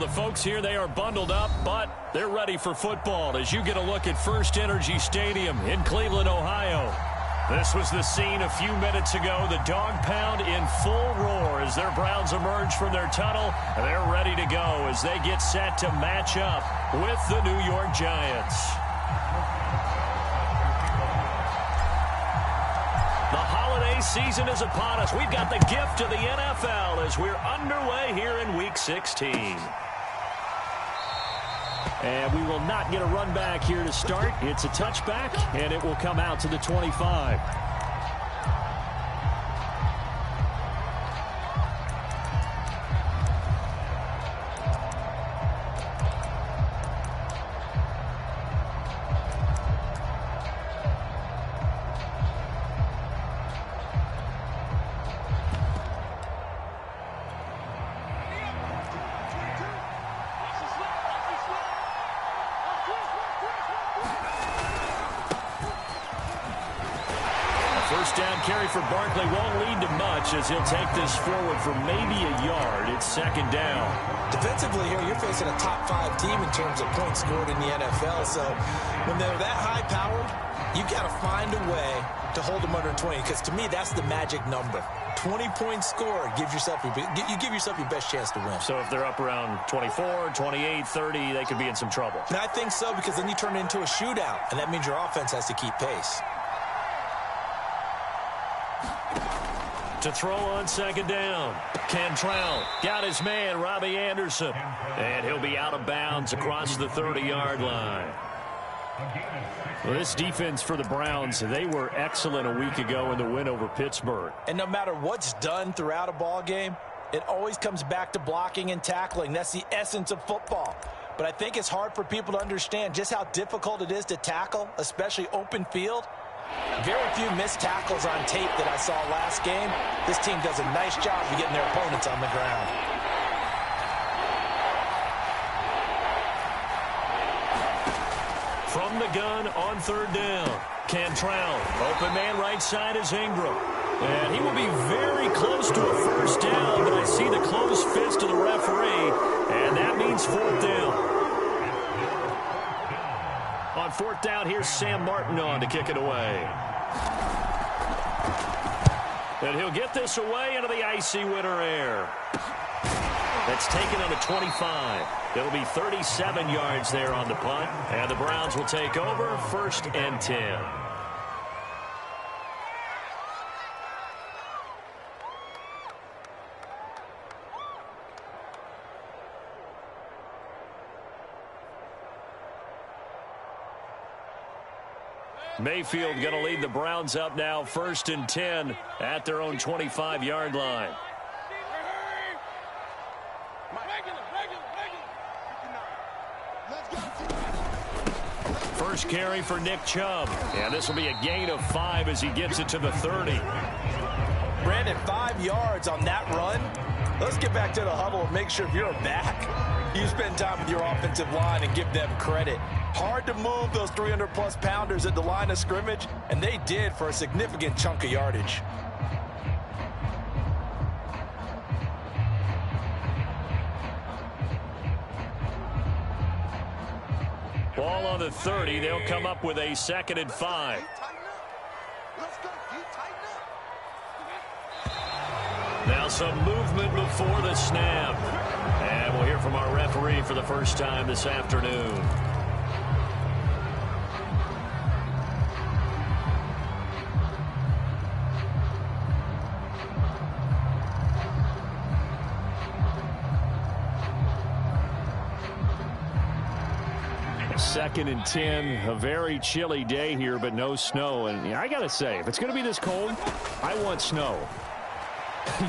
the folks here, they are bundled up, but they're ready for football as you get a look at First Energy Stadium in Cleveland, Ohio. This was the scene a few minutes ago. The dog pound in full roar as their Browns emerge from their tunnel. They're ready to go as they get set to match up with the New York Giants. The holiday season is upon us. We've got the gift of the NFL as we're underway here in Week 16. And we will not get a run back here to start. It's a touchback, and it will come out to the 25. First down carry for Barkley won't lead to much as he'll take this forward for maybe a yard. It's second down. Defensively here, you're facing a top 5 team in terms of points scored in the NFL. So when they're that high-powered, you got to find a way to hold them under 20. Because to me, that's the magic number. 20 points scored, you give yourself your best chance to win. So if they're up around 24, 28, 30, they could be in some trouble. And I think so, because then you turn it into a shootout, and that means your offense has to keep pace. To throw on second down, Cantrell got his man, Robbie Anderson. And he'll be out of bounds across the 30-yard line. Well, this defense for the Browns, they were excellent a week ago in the win over Pittsburgh. And no matter what's done throughout a ball game, it always comes back to blocking and tackling. That's the essence of football. But I think it's hard for people to understand just how difficult it is to tackle, especially open field. Very few missed tackles on tape that I saw last game. This team does a nice job of getting their opponents on the ground. From the gun on third down, Cantrell. Open man right side is Ingram. And he will be very close to a first down, but I see the closed fist of the referee, and that means fourth down. On fourth down, here's Sam Martin on to kick it away. And he'll get this away into the icy winter air. That's taken on a 25. It'll be 37 yards there on the punt. And the Browns will take over first and 10. Mayfield going to lead the Browns up now, first and 10 at their own 25-yard line. First carry for Nick Chubb. And this will be a gain of 5 as he gets it to the 30. Brandon, 5 yards on that run. Let's get back to the huddle and make sure if you're back, you spend time with your offensive line and give them credit. Hard to move those 300-plus pounders at the line of scrimmage, and they did for a significant chunk of yardage. Ball on the 30. They'll come up with a second and 5. Now some movement before the snap. And we'll hear from our referee for the first time this afternoon. Second and 10, a very chilly day here, but no snow. And I got to say, if it's going to be this cold, I want snow.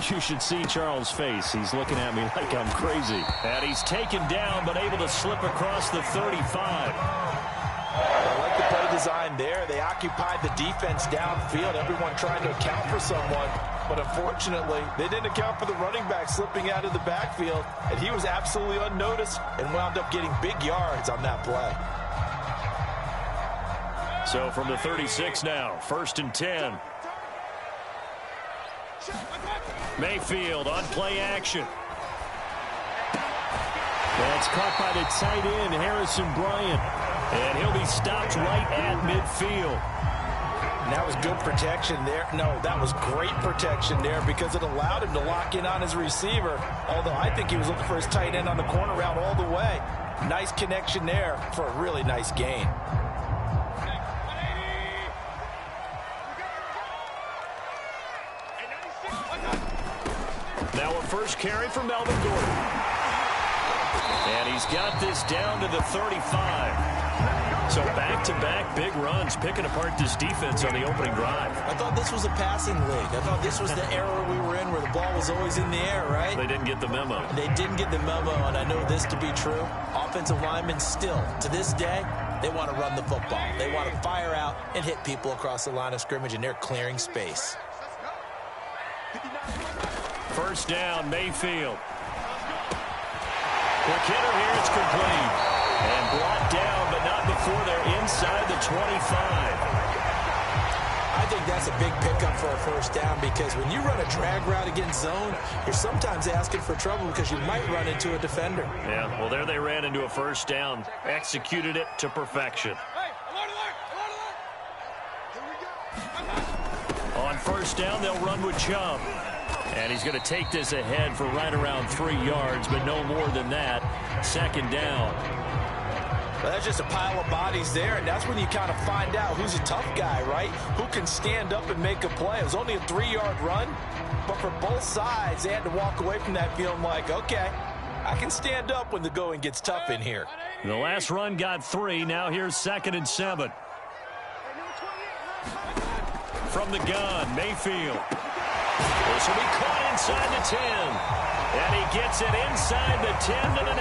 You should see Charles' face. He's looking at me like I'm crazy. And he's taken down, but able to slip across the 35. I like the play design there. They occupied the defense downfield, everyone trying to account for someone. But unfortunately, they didn't account for the running back slipping out of the backfield, and he was absolutely unnoticed and wound up getting big yards on that play. So from the 36 now, first and 10. Mayfield on play action. It's caught by the tight end, Harrison Bryant. And he'll be stopped right at midfield. And that was good protection there. No, that was great protection there because it allowed him to lock in on his receiver. Although I think he was looking for his tight end on the corner route all the way. Nice connection there for a really nice gain. Now a first carry for Melvin Gordon. And he's got this down to the 35. So back-to-back big runs, picking apart this defense on the opening drive. I thought this was a passing league. I thought this was the era we were in where the ball was always in the air, right? They didn't get the memo. They didn't get the memo, and I know this to be true. Offensive linemen still, to this day, they want to run the football. They want to fire out and hit people across the line of scrimmage, and they're clearing space. First down, Mayfield. Quick hitter here, it's complete. And brought down, but not before they're inside the 25. I think that's a big pickup for a first down because when you run a drag route against zone, you're sometimes asking for trouble because you might run into a defender. Yeah, well, there they ran into a first down. Executed it to perfection. On first down, they'll run with Chubb. And he's going to take this ahead for right around 3 yards, but no more than that. Second down. Well, that's just a pile of bodies there, and that's when you kind of find out who's a tough guy, right? Who can stand up and make a play. It was only a 3-yard run, but for both sides, they had to walk away from that feeling like, okay, I can stand up when the going gets tough in here. The last run got 3. Now here's 2nd and 7. From the gun, Mayfield. This will be caught inside the 10. And he gets it inside the 10 to the 9.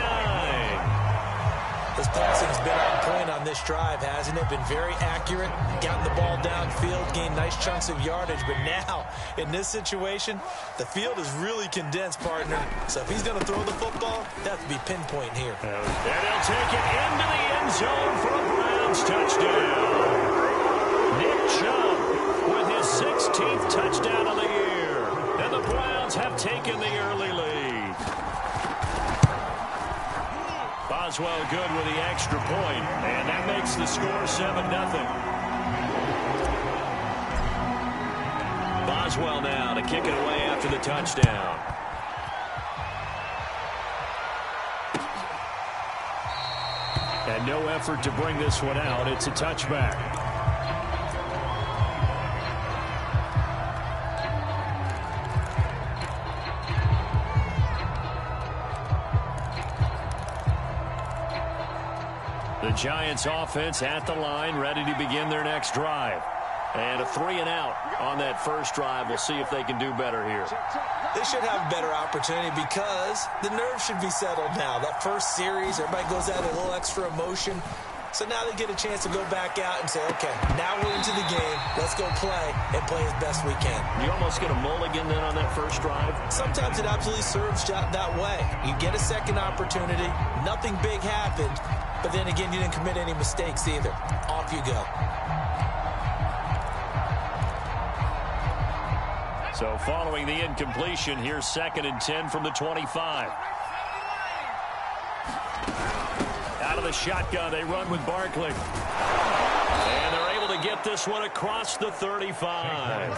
This passing's been on point on this drive, hasn't it? Been very accurate, gotten the ball downfield, gained nice chunks of yardage. But now, in this situation, the field is really condensed, partner. So if he's going to throw the football, that would be pinpoint here. And he'll take it into the end zone for a Browns touchdown. Nick Chubb with his 16th touchdown of the year. And the Browns have taken the early lead. Boswell good with the extra point, and that makes the score 7-0. Boswell now to kick it away after the touchdown. And no effort to bring this one out. It's a touchback. The Giants offense at the line, ready to begin their next drive. And a 3-and-out on that first drive. We'll see if they can do better here. They should have a better opportunity because the nerves should be settled now. That first series, everybody goes out a little extra emotion. So now they get a chance to go back out and say, okay, now we're into the game. Let's go play and play as best we can. You almost get a mulligan then on that first drive? Sometimes it absolutely serves that way. You get a second opportunity. Nothing big happened. But then again, you didn't commit any mistakes either. Off you go. So following the incompletion, here's 2nd and 10 from the 25. Out of the shotgun, they run with Barkley. And they're able to get this one across the 35.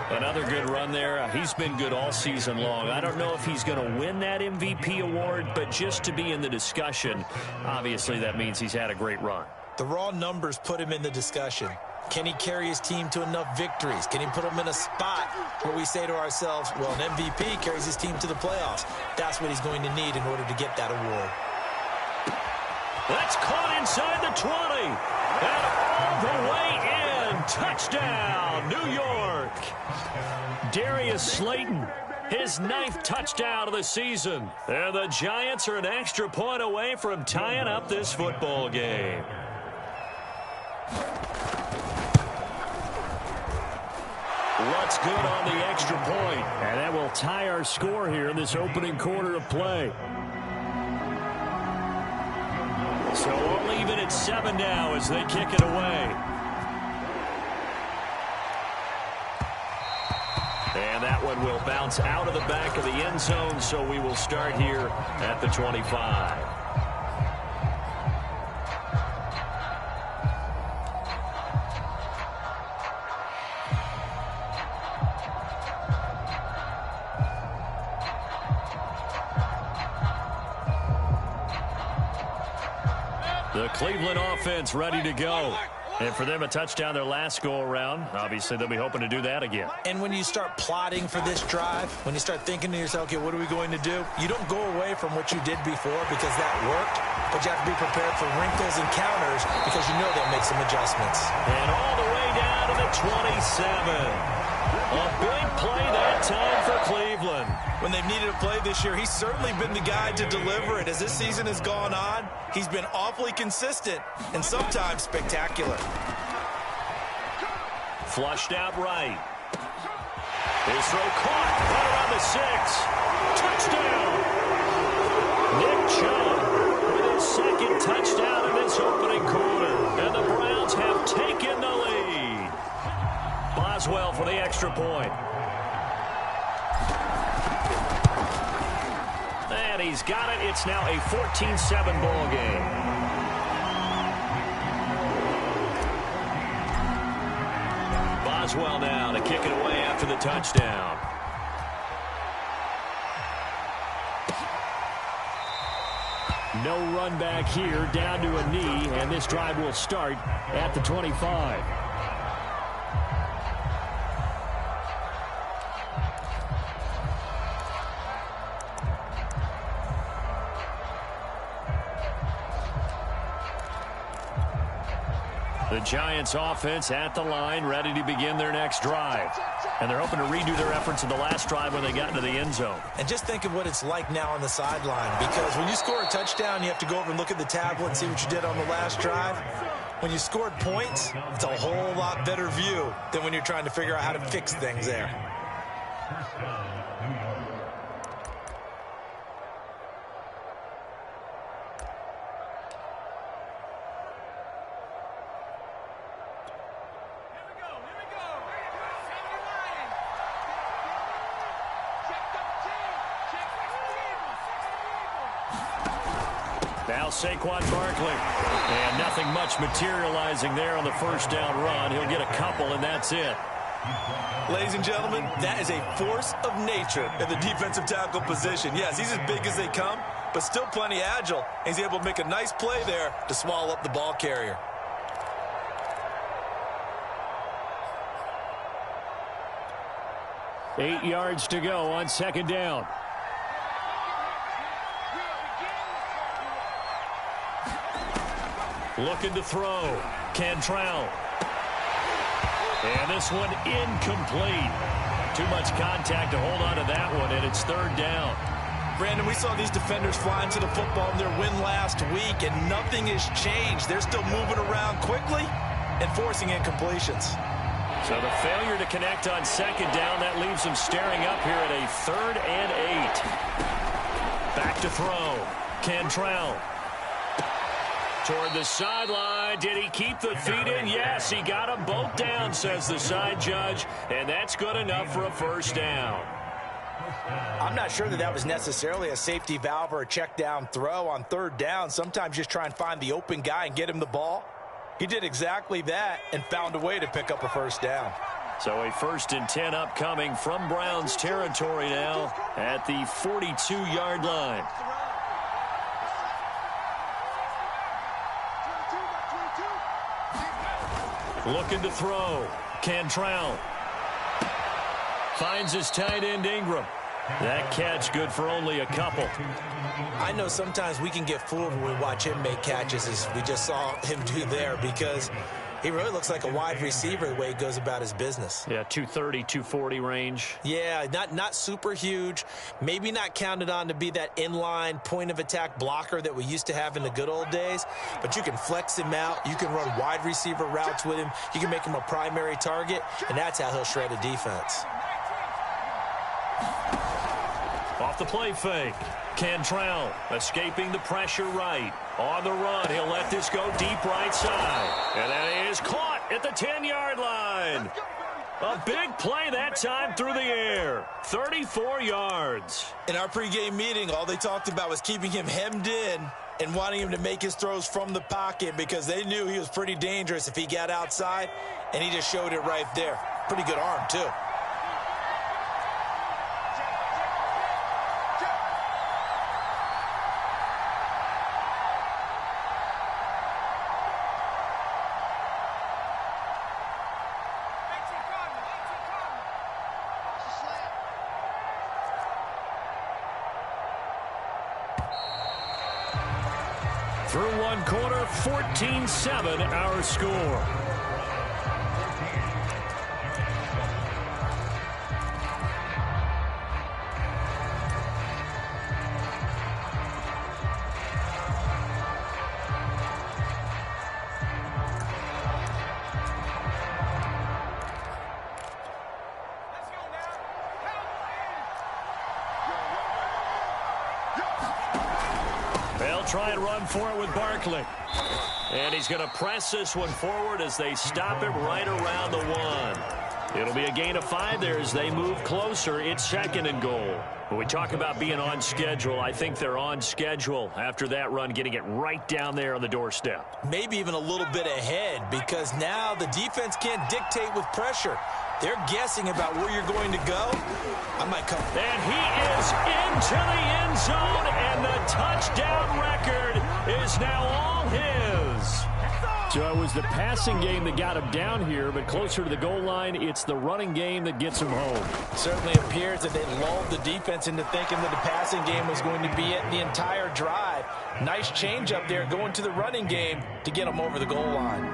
Another good run there. He's been good all season long. I don't know if he's going to win that MVP award, but just to be in the discussion, obviously that means he's had a great run. The raw numbers put him in the discussion. Can he carry his team to enough victories? Can he put them in a spot where we say to ourselves, well, an MVP carries his team to the playoffs. That's what he's going to need in order to get that award. That's caught inside the 20. And all the way in. Touchdown, New York. Darius Slayton, his 9th touchdown of the season. And the Giants are an extra point away from tying up this football game. What's good on the extra point? And that will tie our score here in this opening quarter of play. So we're leaving at 7 now as they kick it away. And that one will bounce out of the back of the end zone, so we will start here at the 25. The Cleveland offense ready to go. And for them, a touchdown their last go-around. Obviously, they'll be hoping to do that again. And when you start plotting for this drive, when you start thinking to yourself, okay, what are we going to do? You don't go away from what you did before because that worked, but you have to be prepared for wrinkles and counters because you know they'll make some adjustments. And all the way down to the 27. A big play that time for Cleveland. When they've needed a play this year, he's certainly been the guy to deliver it. As this season has gone on, he's been awfully consistent and sometimes spectacular. Flushed out right. His throw caught right around the 6. Touchdown. Nick Chubb with his second touchdown in this opening quarter. And the Browns have taken the lead. Boswell for the extra point. And he's got it. It's now a 14-7 ball game. Boswell now to kick it away after the touchdown. No run back here, down to a knee, and this drive will start at the 25. The Giants offense at the line, ready to begin their next drive. And they're hoping to redo their efforts in the last drive when they got into the end zone. And just think of what it's like now on the sideline, because when you score a touchdown, you have to go over and look at the tablet and see what you did on the last drive. When you scored points, it's a whole lot better view than when you're trying to figure out how to fix things there. Now Saquon Barkley. And nothing much materializing there on the first down run. He'll get a couple, and that's it. Ladies and gentlemen, that is a force of nature in the defensive tackle position. Yes, he's as big as they come, but still plenty agile. He's able to make a nice play there to swallow up the ball carrier. Eight yards to go on second down. Looking to throw. Cantrell. And this one incomplete. Too much contact to hold on to that one, and it's third down. Brandon, we saw these defenders flying to the football in their win last week, and nothing has changed. They're still moving around quickly and forcing incompletions. So the failure to connect on second down, that leaves them staring up here at a 3rd and 8. Back to throw. Cantrell. Toward the sideline. Did he keep the feet in? Yes, he got them both down, says the side judge. And that's good enough for a first down. I'm not sure that that was necessarily a safety valve or a check down throw on third down. Sometimes just try and find the open guy and get him the ball. He did exactly that and found a way to pick up a first down. So a 1st and 10 upcoming from Browns territory now at the 42-yard line. Looking to throw. Cantrell. Finds his tight end Ingram. That catch good for only a couple. I know sometimes we can get fooled when we watch him make catches, as we just saw him do there, because he really looks like a wide receiver the way he goes about his business. Yeah, 230, 240 range. Yeah, not super huge. Maybe not counted on to be that inline point-of-attack blocker that we used to have in the good old days, but you can flex him out. You can run wide receiver routes with him. You can make him a primary target, and that's how he'll shred a defense. Off the play fake. Cantrell escaping the pressure right. On the run, he'll let this go deep right side. And that is caught at the 10-yard line. A big play that time through the air. 34 yards. In our pregame meeting, all they talked about was keeping him hemmed in and wanting him to make his throws from the pocket because they knew he was pretty dangerous if he got outside, and he just showed it right there. Pretty good arm, too. Through one quarter, 14-7 our score. They'll try and run for it with Barkley. And he's going to press this one forward as they stop him right around the 1. It'll be a gain of 5 there as they move closer. It's 2nd and goal. When we talk about being on schedule, I think they're on schedule after that run, getting it right down there on the doorstep. Maybe even a little bit ahead, because now the defense can't dictate with pressure. They're guessing about where you're going to go. I might come. And he is into the end zone, and the touchdown record is now all his. So it was the passing game that got him down here, but closer to the goal line, it's the running game that gets him home. Certainly appears that they lulled the defense into thinking that the passing game was going to be it the entire drive. Nice change up there going to the running game to get him over the goal line.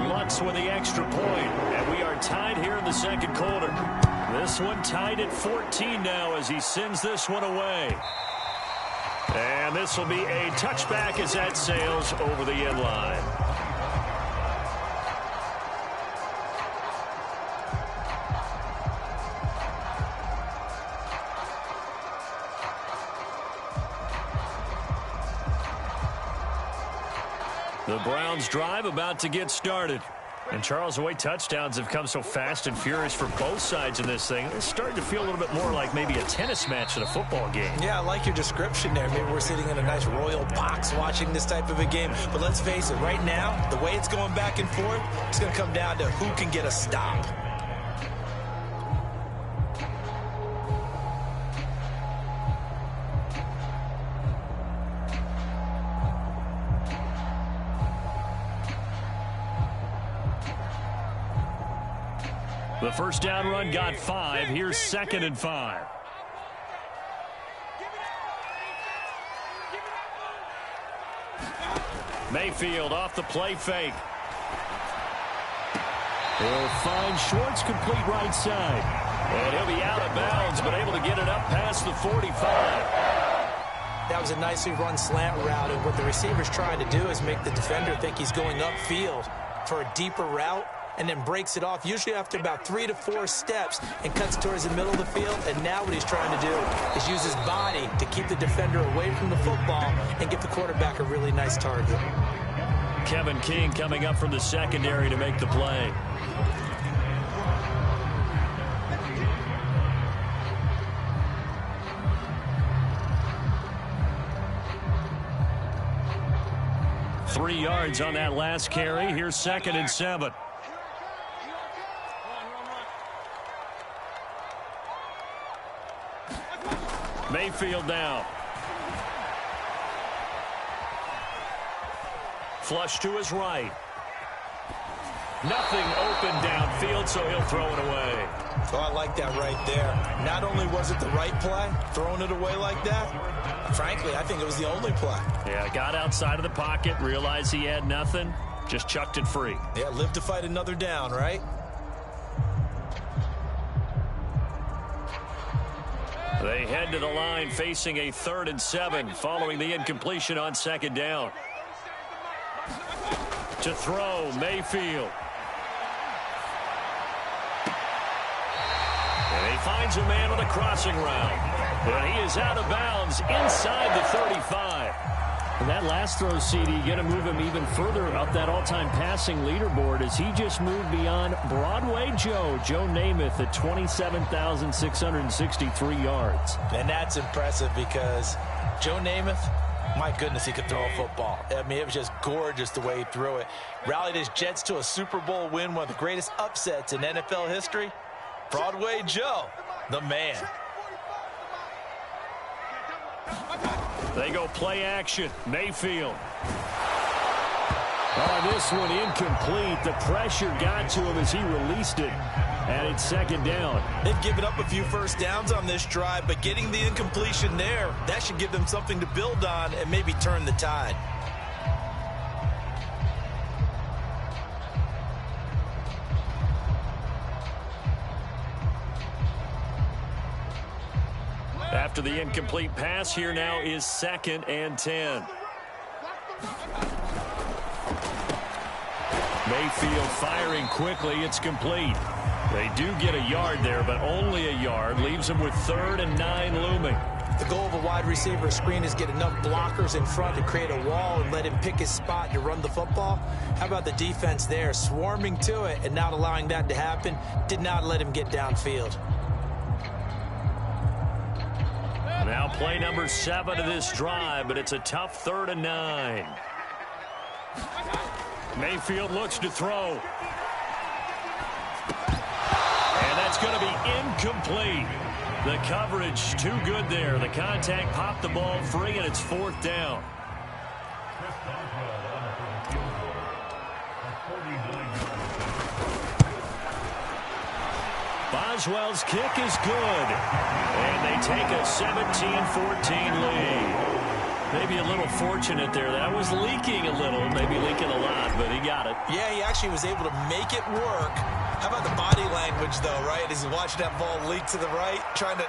Lutz with the extra point, and we are tied here in the 2nd quarter. This one tied at 14 now as he sends this one away. And this will be a touchback as that sails over the end line. The Browns drive about to get started. And Charles, the way touchdowns have come so fast and furious for both sides in this thing, it's starting to feel a little bit more like maybe a tennis match than a football game. Yeah, I like your description there. Maybe we're sitting in a nice royal box watching this type of a game. But let's face it, right now, the way it's going back and forth, it's going to come down to who can get a stop. The first down run got 5. Here's 2nd and 5. Mayfield off the play fake. He'll find Schwartz complete right side. And he'll be out of bounds, but able to get it up past the 45. That was a nicely run slant route, and what the receiver's trying to do is make the defender think he's going upfield for a deeper route, and then breaks it off, usually after about 3 to 4 steps, and cuts towards the middle of the field. And now what he's trying to do is use his body to keep the defender away from the football and give the quarterback a really nice target. Kevin King coming up from the secondary to make the play. Three yards on that last carry. Here's 2nd and 7. Mayfield now. Flush to his right. Nothing open downfield, so he'll throw it away. Oh, I like that right there. Not only was it the right play, throwing it away like that, frankly, I think it was the only play. Yeah, got outside of the pocket, realized he had nothing, just chucked it free. Yeah, live to fight another down, right? They head to the line facing a 3rd and 7 following the incompletion on 2nd down. To throw, Mayfield. And he finds a man on a crossing route. And he is out of bounds inside the 35. And that last throw, CD, going to move him even further up that all-time passing leaderboard as he just moved beyond Broadway Joe Namath at 27,663 yards. And that's impressive because Joe Namath, my goodness, he could throw a football. I mean, it was just gorgeous the way he threw it. Rallied his Jets to a Super Bowl win, one of the greatest upsets in NFL history. Broadway Joe, the man. They go play action. Mayfield. Oh, this one incomplete. The pressure got to him as he released it. And it's 2nd down. They've given up a few first downs on this drive, but getting the incompletion there, that should give them something to build on and maybe turn the tide. After the incomplete pass, here now is 2nd and 10. Mayfield firing quickly. It's complete. They do get a yard there, but only a yard. Leaves them with 3rd and 9 looming. The goal of a wide receiver screen is get enough blockers in front to create a wall and let him pick his spot to run the football. How about the defense there, swarming to it and not allowing that to happen? Did not let him get downfield. Now play number 7 of this drive, but it's a tough 3rd and 9. Mayfield looks to throw. And that's going to be incomplete. The coverage too good there. The contact popped the ball free, and it's 4th down. Boswell's kick is good. And they take a 17-14 lead. Maybe a little fortunate there. That was leaking a little, maybe leaking a lot, but he got it. Yeah, he actually was able to make it work. How about the body language, though, right? As he watched that ball leak to the right, trying to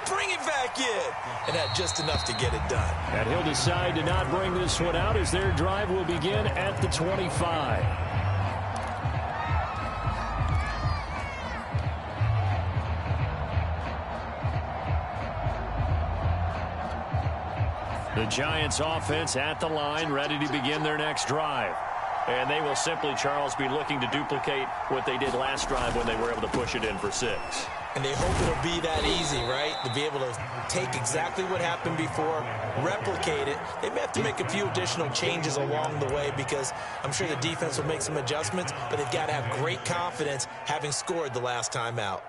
bring it back in, and had just enough to get it done. And he'll decide to not bring this one out as their drive will begin at the 25. The Giants offense at the line, ready to begin their next drive. And they will simply, Charles, be looking to duplicate what they did last drive when they were able to push it in for 6. And they hope it'll be that easy, right? To be able to take exactly what happened before, replicate it. They may have to make a few additional changes along the way because I'm sure the defense will make some adjustments, but they've got to have great confidence having scored the last time out.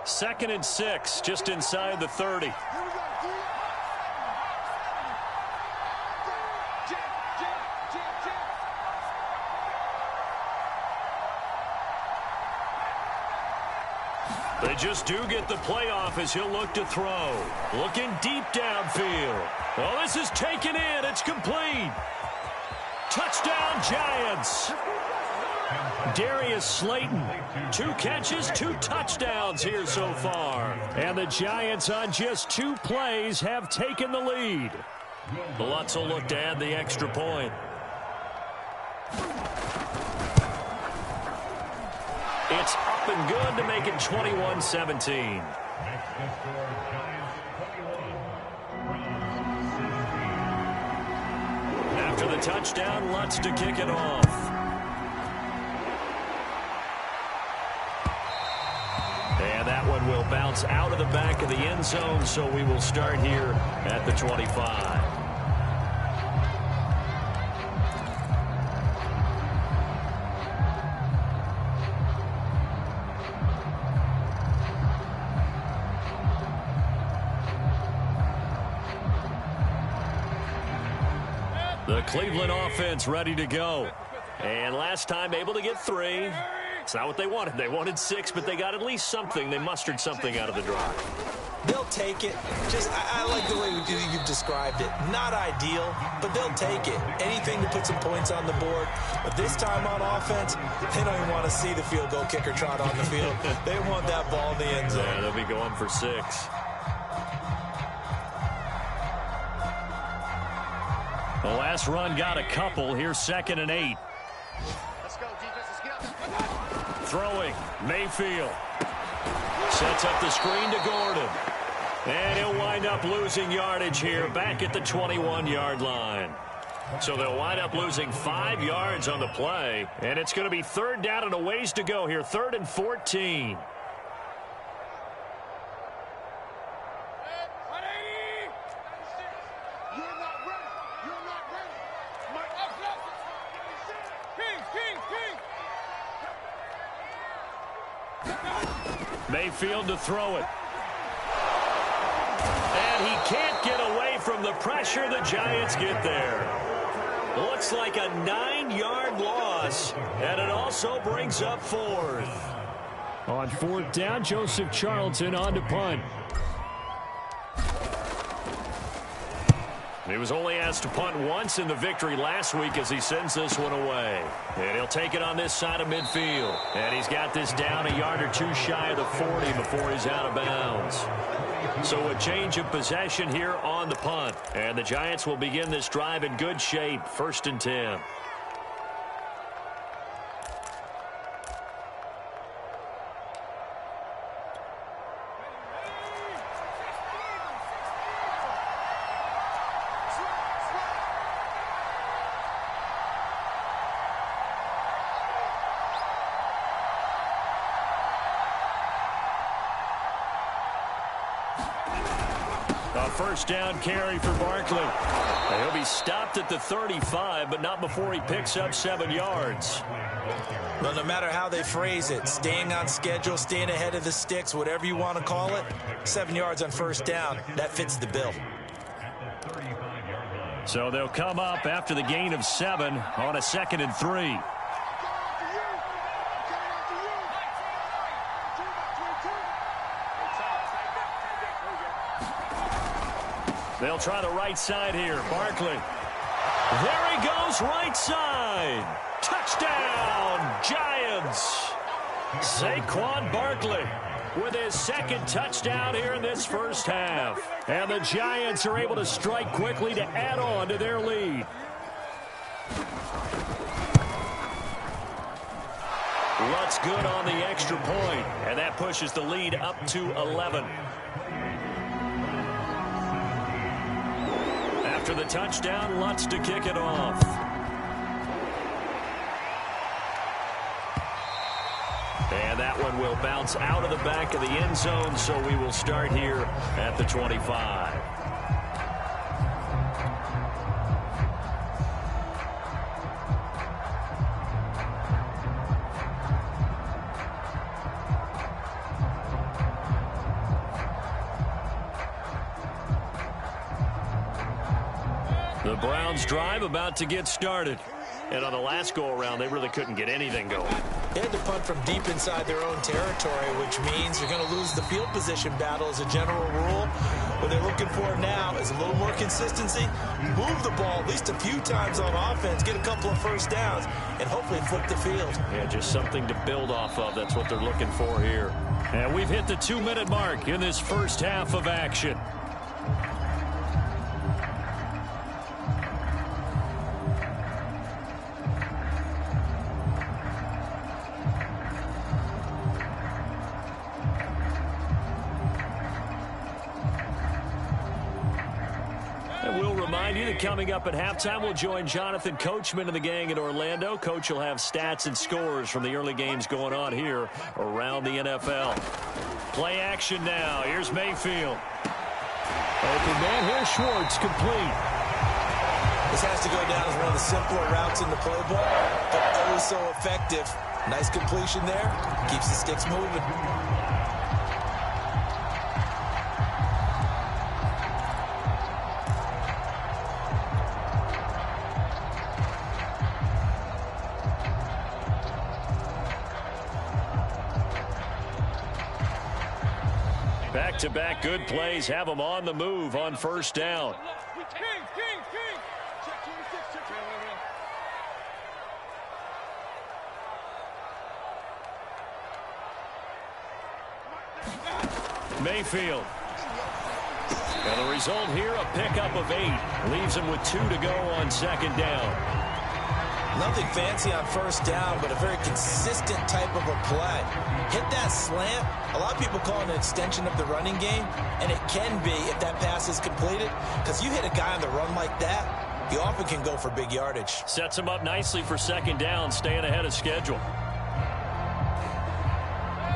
Second and 6, just inside the 30. They just do get the playoff as he'll look to throw. Looking deep downfield. Oh, this is taken in. It's complete. Touchdown, Giants. Darius Slayton, 2 catches, 2 touchdowns here so far. And the Giants on just 2 plays have taken the lead. The Lutz will look to add the extra point. It's up and good to make it 21-17. After the touchdown, Lutz to kick it off. And that one will bounce out of the back of the end zone, so we will start here at the 25. The Cleveland offense ready to go. And last time able to get 3. It's not what they wanted. They wanted 6, but they got at least something. They mustered something out of the drive. They'll take it. I like the way you've described it. Not ideal, but they'll take it. Anything to put some points on the board. But this time on offense, they don't even want to see the field goal kicker trot on the field. They want that ball in the end zone. Yeah, they'll be going for 6. The last run got a couple. Here's 2nd and 8. Throwing, Mayfield. Sets up the screen to Gordon. And he'll wind up losing yardage here back at the 21-yard line. So they'll wind up losing 5 yards on the play. And it's going to be 3rd down and a ways to go here. 3rd and 14. Mayfield to throw it. And he can't get away from the pressure. The Giants get there. Looks like a 9-yard loss. And it also brings up 4th. On 4th down, Joseph Charlton on to punt. He was only asked to punt once in the victory last week as he sends this one away. And he'll take it on this side of midfield. And he's got this down a yard or two shy of the 40 before he's out of bounds. So a change of possession here on the punt. And the Giants will begin this drive in good shape, 1st and 10. First down carry for Barkley. He'll be stopped at the 35, but not before he picks up 7 yards. Well, no matter how they phrase it, staying on schedule, staying ahead of the sticks, whatever you want to call it, 7 yards on first down, that fits the bill. So they'll come up after the gain of 7 on a 2nd and 3. They'll try the right side here. Barkley. There he goes, right side. Touchdown, Giants. Saquon Barkley with his 2nd touchdown here in this first half. And the Giants are able to strike quickly to add on to their lead. Lutz good on the extra point, and that pushes the lead up to 11. After the touchdown, Lutz to kick it off. And that one will bounce out of the back of the end zone, so we will start here at the 25. The Browns drive about to get started. And on the last go-around, they really couldn't get anything going. They had to punt from deep inside their own territory, which means you're going to lose the field position battle as a general rule. What they're looking for now is a little more consistency, move the ball at least a few times on offense, get a couple of first downs, and hopefully flip the field. Yeah, just something to build off of. That's what they're looking for here. And we've hit the 2-minute mark in this first half of action. Coming up at halftime, we'll join Jonathan Coachman and the gang in Orlando. Coach will have stats and scores from the early games going on here around the NFL. Play action now. Here's Mayfield. Open man here, Schwartz, complete. This has to go down as one of the simpler routes in the playbook, but always so effective. Nice completion there. Keeps the sticks moving. Back-to-back good plays have them on the move on first down. Mayfield. And the result here, a pickup of 8. Leaves him with 2 to go on second down. Nothing fancy on first down, but a very consistent type of a play. Hit that slant. A lot of people call it an extension of the running game, and it can be if that pass is completed, because you hit a guy on the run like that, you often can go for big yardage. Sets him up nicely for second down, staying ahead of schedule.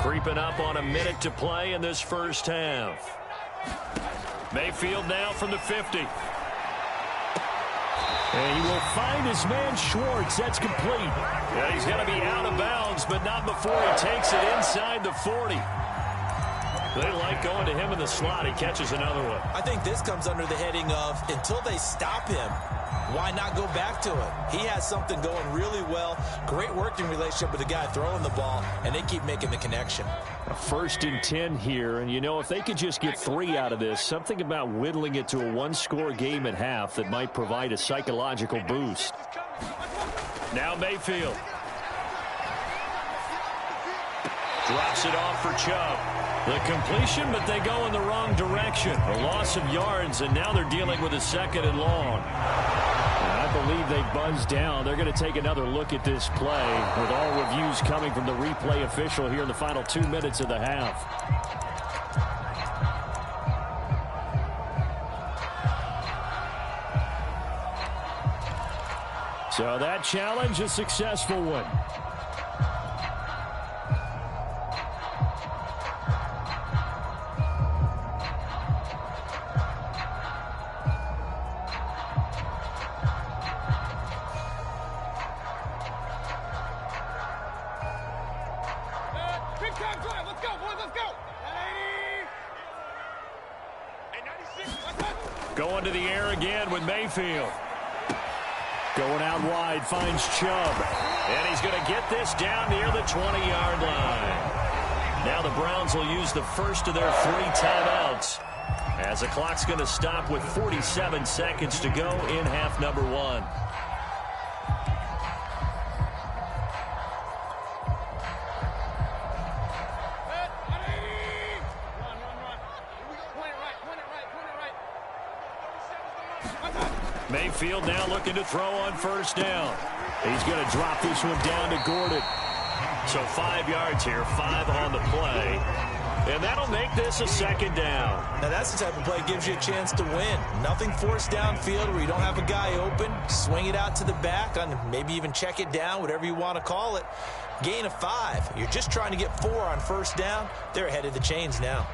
Creeping up on a minute to play in this first half. Mayfield now from the 50. And he will find his man Schwartz. That's complete. Yeah, he's going to be out of bounds, but not before he takes it inside the 40. They like going to him in the slot. He catches another one. I think this comes under the heading of until they stop him, why not go back to it? He has something going really well. Great working relationship with the guy throwing the ball, and they keep making the connection. A 1st and 10 here, and you know, if they could just get 3 out of this, something about whittling it to a 1-score game at half that might provide a psychological boost. Now Mayfield. Drops it off for Chubb. The completion, but they go in the wrong direction. A loss of yards, and now they're dealing with a 2nd and long. And I believe they buzzed down. They're going to take another look at this play with all reviews coming from the replay official here in the final 2 minutes of the half. So that challenge, a successful one. Going to the air again with Mayfield. Going out wide, finds Chubb. And he's going to get this down near the 20-yard line. Now the Browns will use the first of their 3 timeouts, as the clock's going to stop with 47 seconds to go in half number 1. Mayfield now looking to throw on 1st down. He's going to drop this one down to Gordon. So 5 yards here, 5 on the play. And that'll make this a 2nd down. Now that's the type of play that gives you a chance to win. Nothing forced downfield where you don't have a guy open. Swing it out to the back, and maybe even check it down, whatever you want to call it. Gain of 5. You're just trying to get 4 on 1st down. They're ahead of the chains now.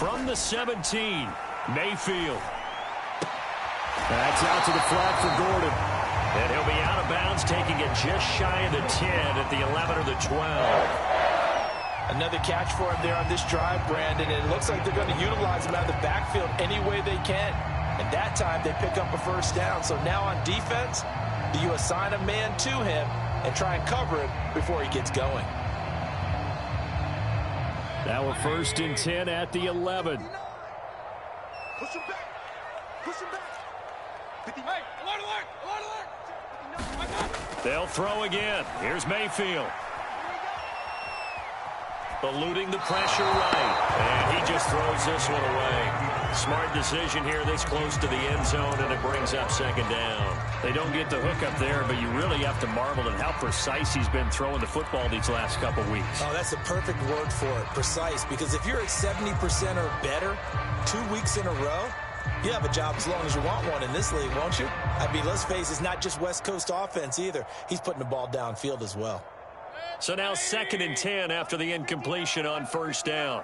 From the 17, Mayfield. That's out to the flat for Gordon. And he'll be out of bounds, taking it just shy of the 10 at the 11 or the 12. Another catch for him there on this drive, Brandon. And it looks like they're going to utilize him out of the backfield any way they can. And that time they pick up a 1st down. So now on defense, do you assign a man to him and try and cover him before he gets going? Now a 1st and 10 at the 11. Push him back. Push him back. Hey, alert, alert, alert. They'll throw again. Here's Mayfield. Eluding the pressure right. And he just throws this one away. Smart decision here this close to the end zone, and it brings up 2nd down. They don't get the hook up there, but you really have to marvel at how precise he's been throwing the football these last couple weeks. Oh, that's the perfect word for it, precise, because if you're at 70% or better 2 weeks in a row, you have a job as long as you want one in this league, won't you? I mean, let's face it, it's not just West Coast offense either. He's putting the ball downfield as well. So now 2nd and 10 after the incompletion on 1st down.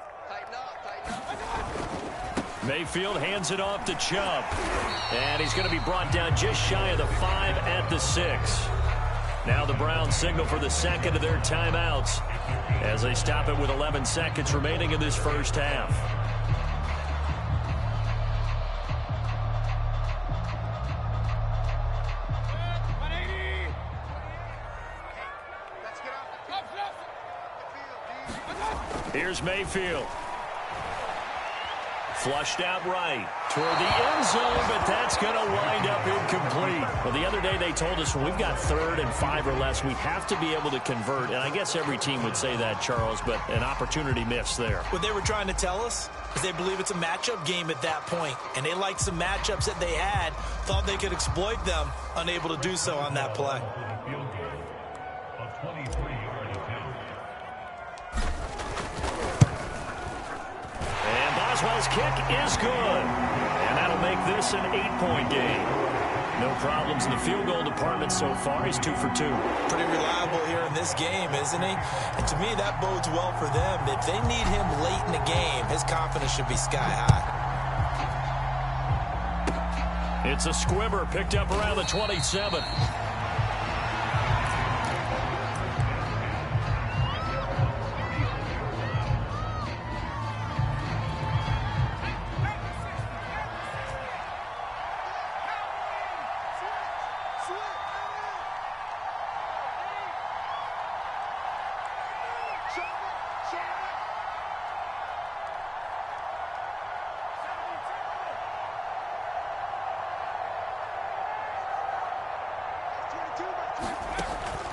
Mayfield hands it off to Chubb. And he's going to be brought down just shy of the 5 at the 6. Now the Browns signal for the 2nd of their timeouts as they stop it with 11 seconds remaining in this 1st half. Here's Mayfield. Flushed out right toward the end zone, but that's going to wind up incomplete. Well, the other day they told us when we've got 3rd and 5 or less, we have to be able to convert. And I guess every team would say that, Charles, but an opportunity missed there. What they were trying to tell us is they believe it's a matchup game at that point, and they liked some matchups that they had, thought they could exploit them, unable to do so on that play. Boswell's kick is good, and that'll make this an 8-point game. No problems in the field goal department so far. He's 2 for 2. Pretty reliable here in this game, isn't he? And to me, that bodes well for them. If they need him late in the game, his confidence should be sky high. It's a squibber picked up around the 27.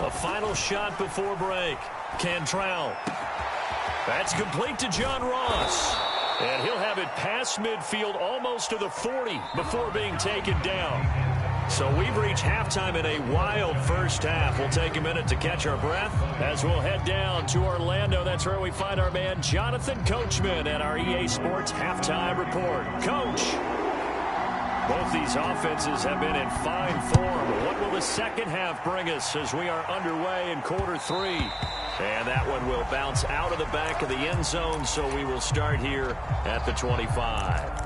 A final shot before break. Cantrell. That's complete to John Ross. And he'll have it past midfield almost to the 40 before being taken down. So we've reached halftime in a wild first half. We'll take a minute to catch our breath as we'll head down to Orlando. That's where we find our man Jonathan Coachman at our EA Sports Halftime Report. Coach. Both these offenses have been in fine form. What will the second half bring us as we are underway in quarter 3? And that one will bounce out of the back of the end zone, so we will start here at the 25.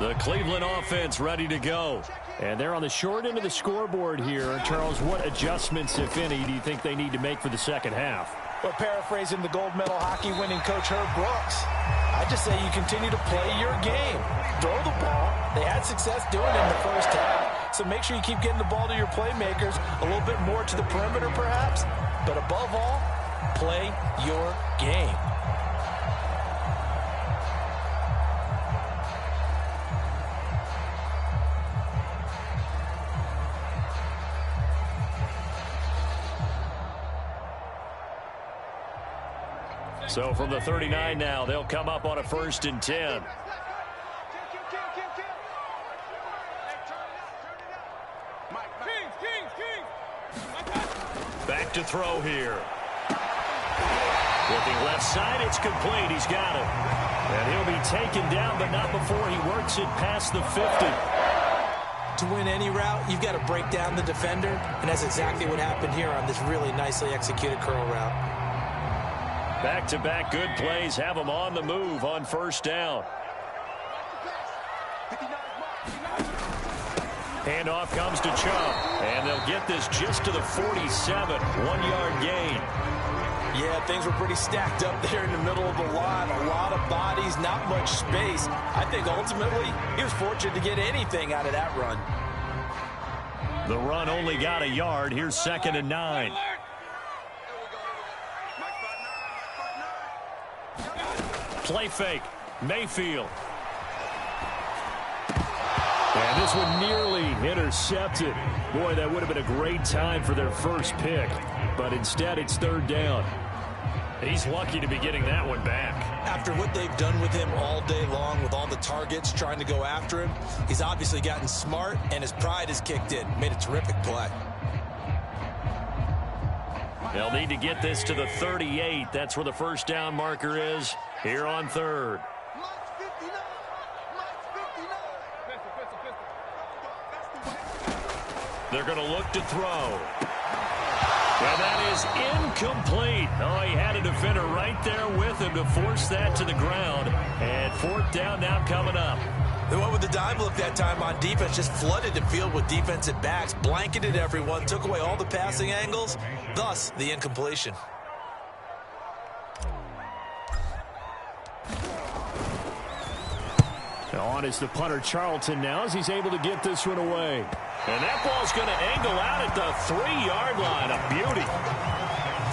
The Cleveland offense ready to go. And they're on the short end of the scoreboard here. Charles, what adjustments, if any, do you think they need to make for the second half? Well, paraphrasing the gold medal hockey winning coach Herb Brooks, I just say you continue to play your game. Throw the ball. They had success doing it in the first half. So make sure you keep getting the ball to your playmakers, a little bit more to the perimeter perhaps. But above all, play your game. So from the 39 now, they'll come up on a 1st and 10. Back to throw here. Looking left side, it's complete. He's got it. And he'll be taken down, but not before he works it past the 50. To win any route, you've got to break down the defender, and that's exactly what happened here on this really nicely executed curl route. Back-to-back good plays have them on the move on 1st down. Handoff comes to Chubb, and they'll get this just to the 47, 1-yard gain. Yeah, things were pretty stacked up there in the middle of the line. A lot of bodies, not much space. I think ultimately he was fortunate to get anything out of that run. The run only got a yard. Here's 2nd and 9. Play fake. Mayfield. And this one nearly intercepted. Boy, that would have been a great time for their first pick. But instead, it's 3rd down. He's lucky to be getting that one back. After what they've done with him all day long, with all the targets trying to go after him, he's obviously gotten smart, and his pride has kicked in. Made a terrific play. They'll need to get this to the 38. That's where the 1st down marker is here on 3rd. They're going to look to throw. And that is incomplete. Oh, he had a defender right there with him to force that to the ground. And 4th down now coming up. They went with the dime look that time on defense, just flooded the field with defensive backs, blanketed everyone, took away all the passing angles, thus the incompletion. On is the punter Charlton now as he's able to get this one away. And that ball's going to angle out at the 3-yard line. A beauty.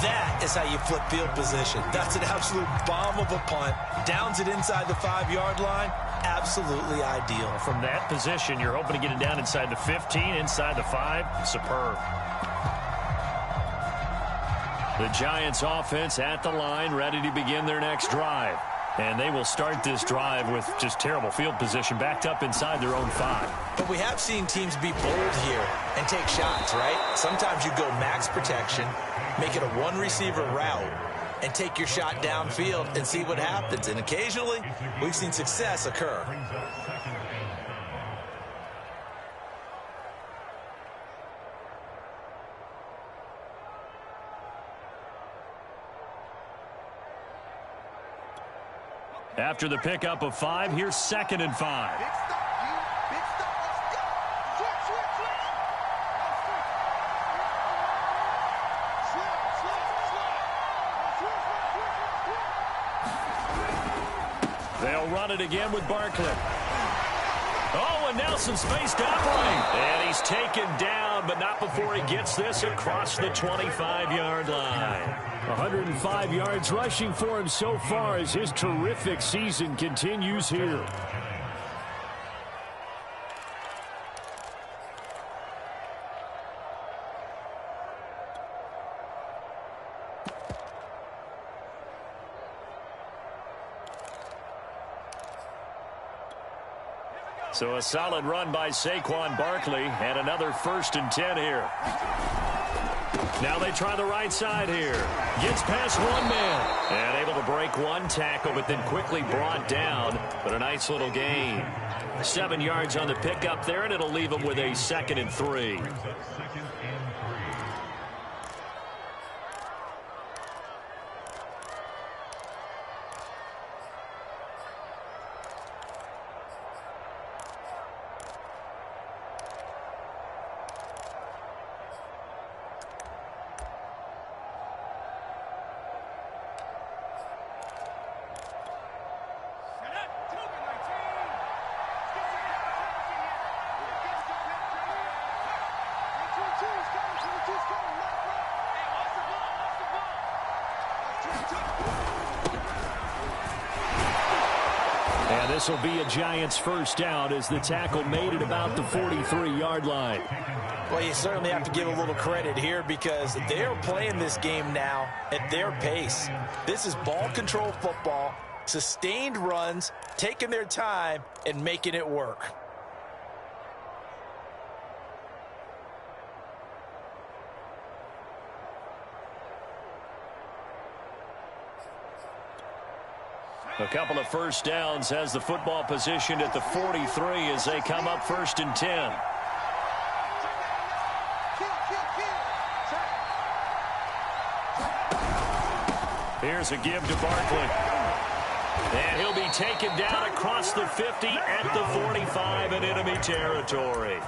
That is how you flip field position. That's an absolute bomb of a punt. Downs it inside the 5-yard line. Absolutely ideal. From that position, you're hoping to get it down inside the 15, inside the 5. Superb. The Giants offense at the line, ready to begin their next drive. And they will start this drive with just terrible field position, backed up inside their own 5. But we have seen teams be bold here and take shots, right? Sometimes you go max protection, make it a one-receiver route, and take your shot downfield and see what happens. And occasionally, we've seen success occur. After the pickup of 5, here's 2nd and 5. Big stop, you. Big stop. Let's go. Switch, switch, switch. They'll run it again with Barkley. Oh, and now some space to operate. And he's taken down, but not before he gets this across the 25-yard line. 105 yards rushing for him so far as his terrific season continues here. So a solid run by Saquon Barkley and another 1st and 10 here. Now they try the right side here. Gets past one man. And able to break one tackle, but then quickly brought down. But a nice little gain. 7 yards on the pickup there, and it'll leave him with a 2nd and 3. And this will be a Giants 1st down as the tackle made it about the 43-yard line. Well, you certainly have to give a little credit here because they're playing this game now at their pace. This is ball control football, sustained runs, taking their time, and making it work. A couple of 1st downs has the football positioned at the 43 as they come up 1st and 10. Here's a give to Barkley. And he'll be taken down across the 50 at the 45 in enemy territory.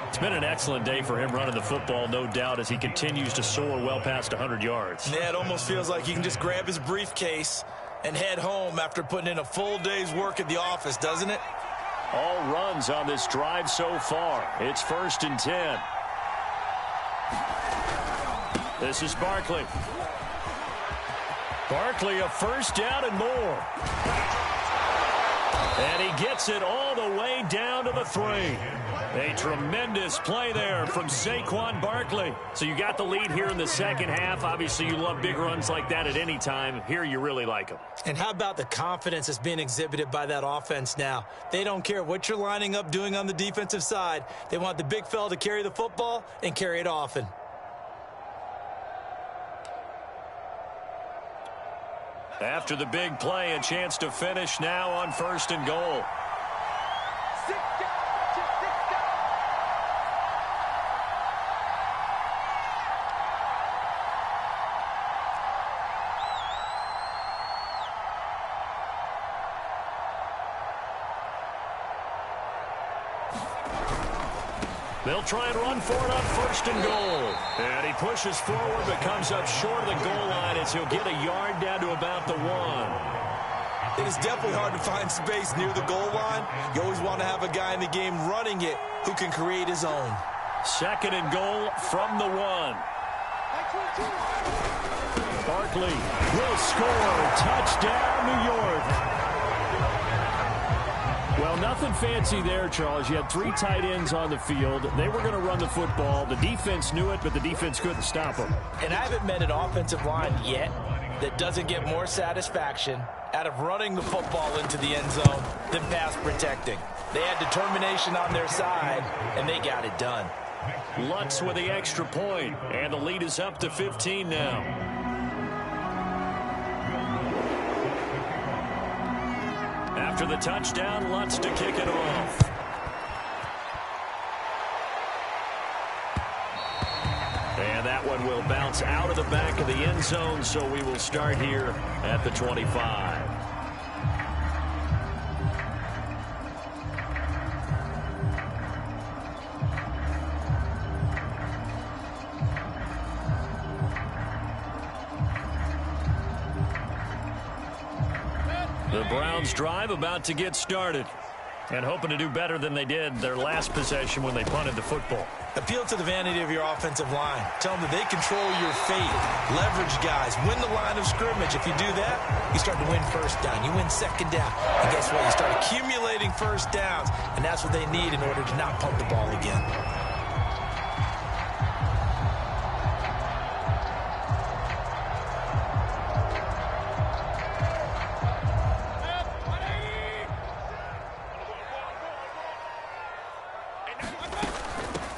It's been an excellent day for him running the football, no doubt, as he continues to soar well past 100 yards. Yeah, it almost feels like he can just grab his briefcase and head home after putting in a full day's work at the office, doesn't it? All runs on this drive so far. It's 1st and 10. This is Barkley. Barkley, a 1st down and more. And he gets it all the way down to the 3. A tremendous play there from Saquon Barkley. So you got the lead here in the 2nd half. Obviously, you love big runs like that at any time. Here, you really like them. And how about the confidence that's being exhibited by that offense now? They don't care what you're lining up doing on the defensive side. They want the big fella to carry the football and carry it often. After the big play, a chance to finish now on 1st and goal. They'll try and run for it on 1st and goal. And he pushes forward but comes up short of the goal line as he'll get a yard down to about the 1. It is definitely hard to find space near the goal line. You always want to have a guy in the game running it who can create his own. 2nd and goal from the 1. Barkley will score. Touchdown, New York. Well, nothing fancy there, Charles. You had 3 tight ends on the field. They were going to run the football. The defense knew it, but the defense couldn't stop them. And I haven't met an offensive line yet that doesn't get more satisfaction out of running the football into the end zone than pass protecting. They had determination on their side, and they got it done. Lutz with the extra point, and the lead is up to 15 now. After the touchdown, Lutz to kick it off. And that one will bounce out of the back of the end zone, so we will start here at the 25. The Browns drive about to get started. And hoping to do better than they did their last possession when they punted the football. Appeal to the vanity of your offensive line. Tell them that they control your fate. Leverage guys. Win the line of scrimmage. If you do that, you start to win first down. You win second down. And guess what? You start accumulating first downs. And that's what they need in order to not pump the ball again.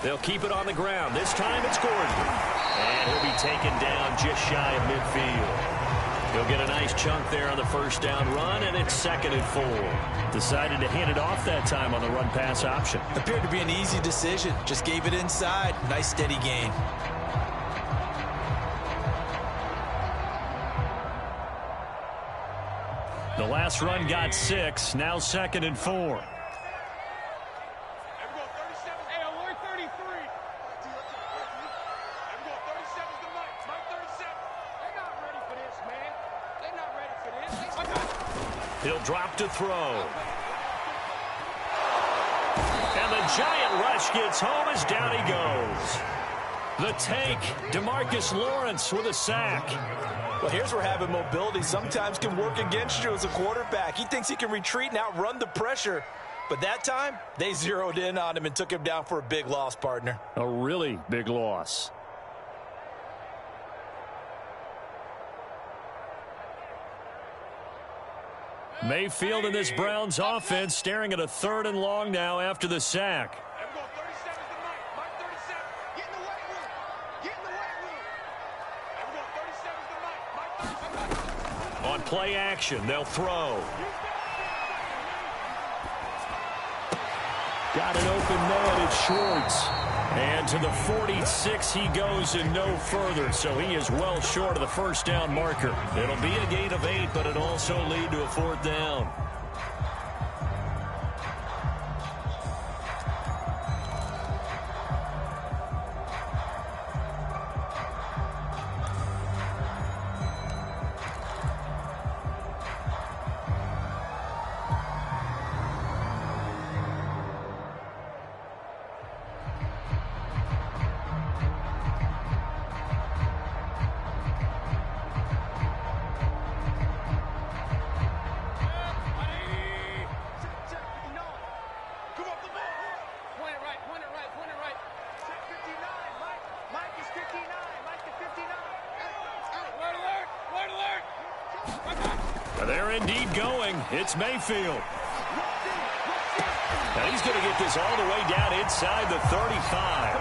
They'll keep it on the ground. This time it's Gordon. And he'll be taken down just shy of midfield. He'll get a nice chunk there on the first down run, and it's 2nd and 4. Decided to hand it off that time on the run-pass option. Appeared to be an easy decision. Just gave it inside. Nice steady gain. The last run got 6. Now 2nd and 4. He'll drop to throw. And the giant rush gets home as down he goes. The tank, DeMarcus Lawrence with a sack. Well, here's where having mobility sometimes can work against you as a quarterback. He thinks he can retreat and outrun the pressure. But that time, they zeroed in on him and took him down for a big loss, partner. A really big loss. Mayfield in this Browns offense staring at a 3rd and long now after the sack. On play action, they'll throw. Got an open man, it's Schwartz. And to the 46 he goes and no further, so he is well short of the first down marker. It'll be a gain of 8, but it'll also lead to a 4th down. They're indeed going. It's Mayfield. And he's going to get this all the way down inside the 35.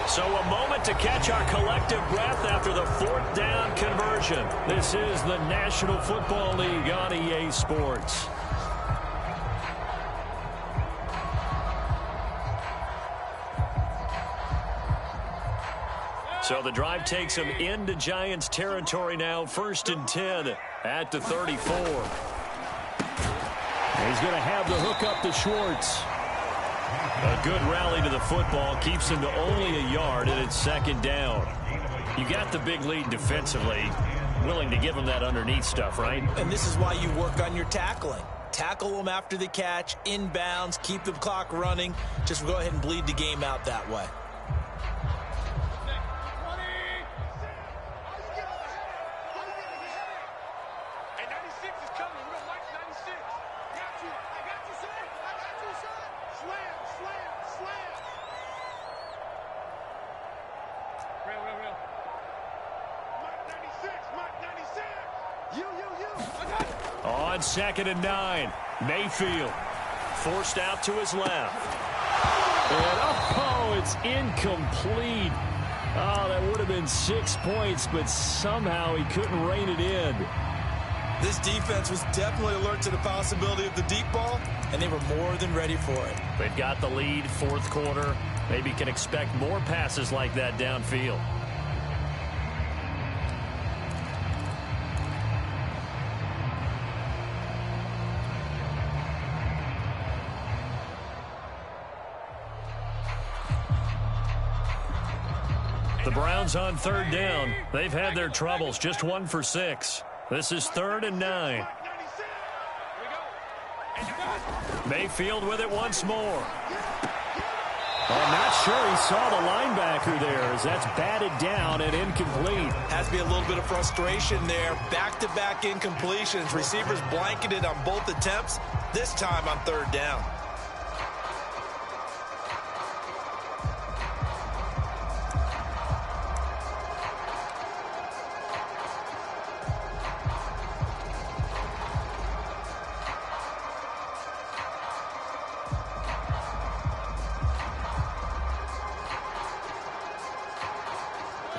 So a moment to catch our collective breath after the 4th down conversion. This is the National Football League on EA Sports. So the drive takes him into Giants territory now. 1st and 10 at the 34. He's going to have the hook up to Schwartz. A good rally to the football keeps him to only a yard, and it's 2nd down. You got the big lead defensively. Willing to give him that underneath stuff, right? And this is why you work on your tackling. Tackle them after the catch, inbounds, keep the clock running. Just go ahead and bleed the game out that way. On 2nd and 9, Mayfield forced out to his left. And it's incomplete. Oh, that would have been 6 points, but somehow he couldn't rein it in. This defense was definitely alert to the possibility of the deep ball, and they were more than ready for it. They've got the lead, 4th quarter. Maybe can expect more passes like that downfield. The Browns on 3rd down. They've had their troubles, just 1 for 6. This is 3rd and 9. Mayfield with it once more. I'm not sure he saw the linebacker there as that's batted down and incomplete. Has to be a little bit of frustration there. Back-to-back incompletions. Receivers blanketed on both attempts, this time on 3rd down.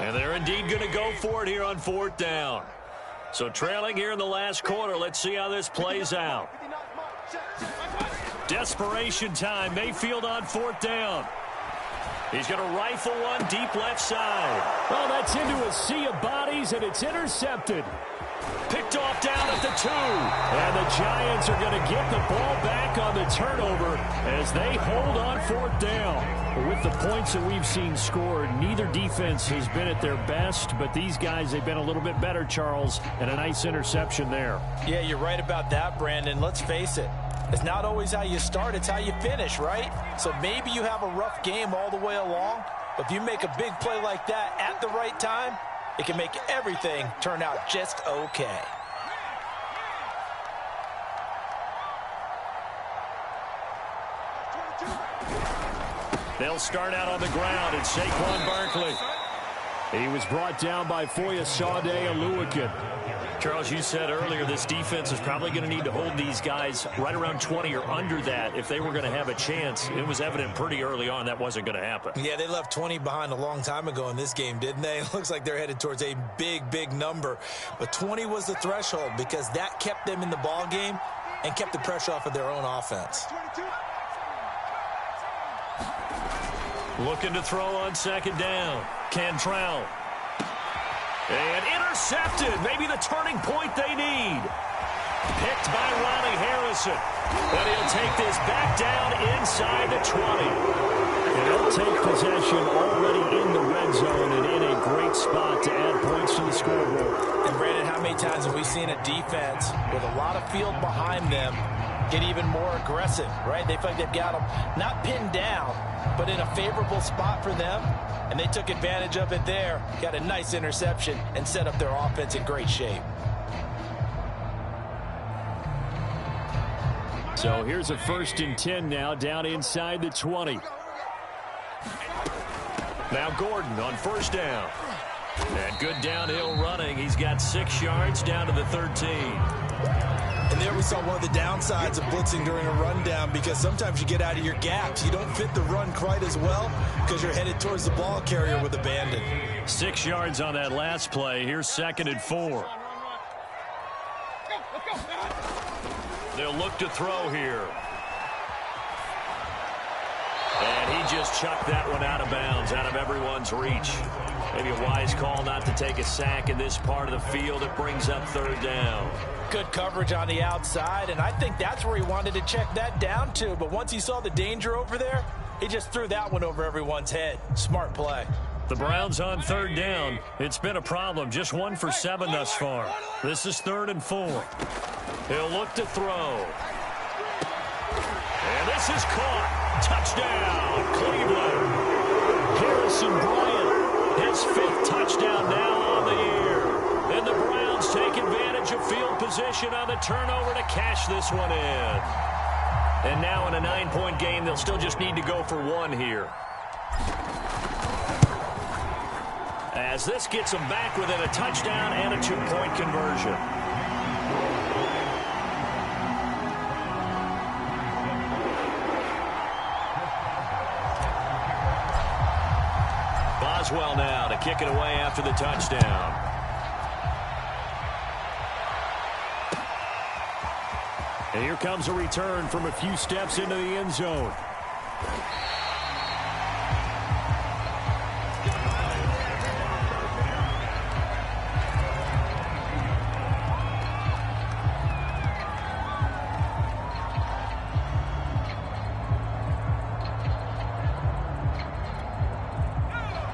And they're indeed going to go for it here on 4th down. So trailing here in the last quarter. Let's see how this plays out. Desperation time. Mayfield on 4th down. He's going to rifle one deep left side. Well, that's into a sea of bodies, and it's intercepted. Picked off down at the 2. And the Giants are going to get the ball back on the turnover as they hold on 4th down. With the points that we've seen scored, neither defense has been at their best, but these guys, they've been a little bit better, Charles, and a nice interception there. Yeah, you're right about that, Brandon. Let's face it. It's not always how you start, it's how you finish, right? So maybe you have a rough game all the way along, but if you make a big play like that at the right time, it can make everything turn out just okay. They'll start out on the ground, and Saquon Barkley. He was brought down by WhOiSfAtBoY. Charles, you said earlier this defense is probably going to need to hold these guys right around 20 or under that if they were going to have a chance. It was evident pretty early on that wasn't going to happen. Yeah, they left 20 behind a long time ago in this game, didn't they? It looks like they're headed towards a big, big number. But 20 was the threshold because that kept them in the ball game and kept the pressure off of their own offense. Looking to throw on 2nd down. Cantrell. And intercepted. Maybe the turning point they need. Picked by Ronnie Harrison. But he'll take this back down inside the 20. And he'll take possession already in the red zone and in a great spot to add points to the scoreboard. And Brandon, how many times have we seen a defense with a lot of field behind them get even more aggressive, right? They feel like they've got them not pinned down, but in a favorable spot for them, and they took advantage of it there, got a nice interception, and set up their offense in great shape. So here's a 1st and 10 now, down inside the 20. Now Gordon on 1st down. And good downhill running. He's got 6 yards down to the 13. And there we saw one of the downsides of blitzing during a rundown, because sometimes you get out of your gaps. You don't fit the run quite as well because you're headed towards the ball carrier with abandon. 6 yards on that last play. Here's 2nd and 4. They'll look to throw here. And he just chucked that one out of bounds, out of everyone's reach. Maybe a wise call not to take a sack in this part of the field. It brings up 3rd down. Good coverage on the outside, and I think that's where he wanted to check that down to. But once he saw the danger over there, he just threw that one over everyone's head. Smart play. The Browns on 3rd down. It's been a problem. Just 1 for 7 thus far. This is 3rd and 4. He'll look to throw. And this is caught. Touchdown, Cleveland. Harrison Bryant, his 5th touchdown now on the year. And the Browns take advantage of field position on the turnover to cash this one in. And now in a 9-point game, they'll still just need to go for 1 here. As this gets them back within a touchdown and a 2-point conversion. Boswell now to kick it away after the touchdown. And here comes a return from a few steps into the end zone.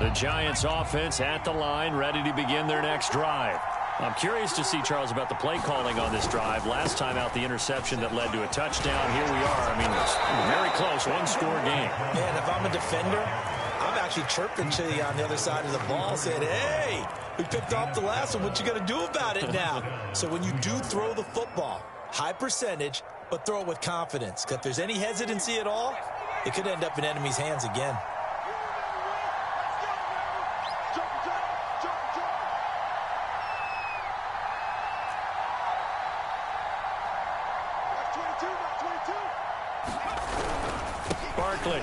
The Giants offense at the line, ready to begin their next drive. I'm curious to see, Charles, about the play calling on this drive. Last time out, the interception that led to a touchdown. Here we are. I mean, it's very close, one-score game. Man, if I'm a defender, I'm actually chirping to you on the other side of the ball, saying, hey, we picked off the last one. What you going to do about it now? So when you do throw the football, high percentage, but throw it with confidence. Because if there's any hesitancy at all, it could end up in enemy's hands again. Barkley.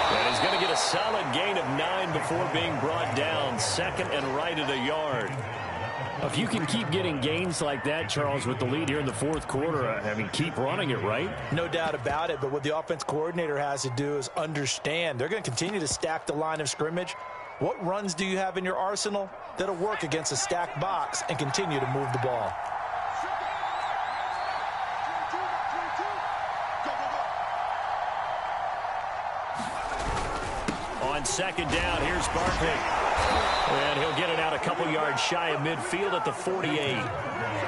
And he's going to get a solid gain of 9 before being brought down. Second and right at a yard. If you can keep getting gains like that, Charles, with the lead here in the fourth quarter, I mean, keep running it, right? No doubt about it, but what the offense coordinator has to do is understand. They're going to continue to stack the line of scrimmage. What runs do you have in your arsenal that'll work against a stacked box and continue to move the ball? On second down, here's Barkley. And he'll get it out a couple yards shy of midfield at the 48.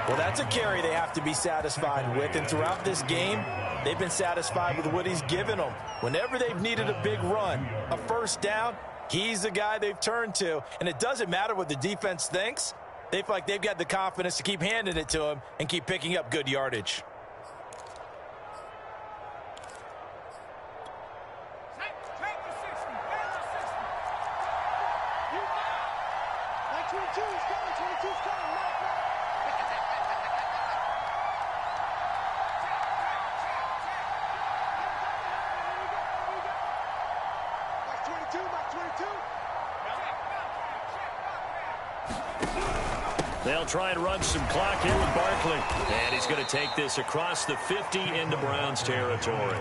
Well, that's a carry they have to be satisfied with. And throughout this game, they've been satisfied with what he's given them. Whenever they've needed a big run, a first down, he's the guy they've turned to. And it doesn't matter what the defense thinks. They feel like they've got the confidence to keep handing it to him and keep picking up good yardage. They'll try and run some clock here with Barkley. And he's going to take this across the 50 into Browns territory.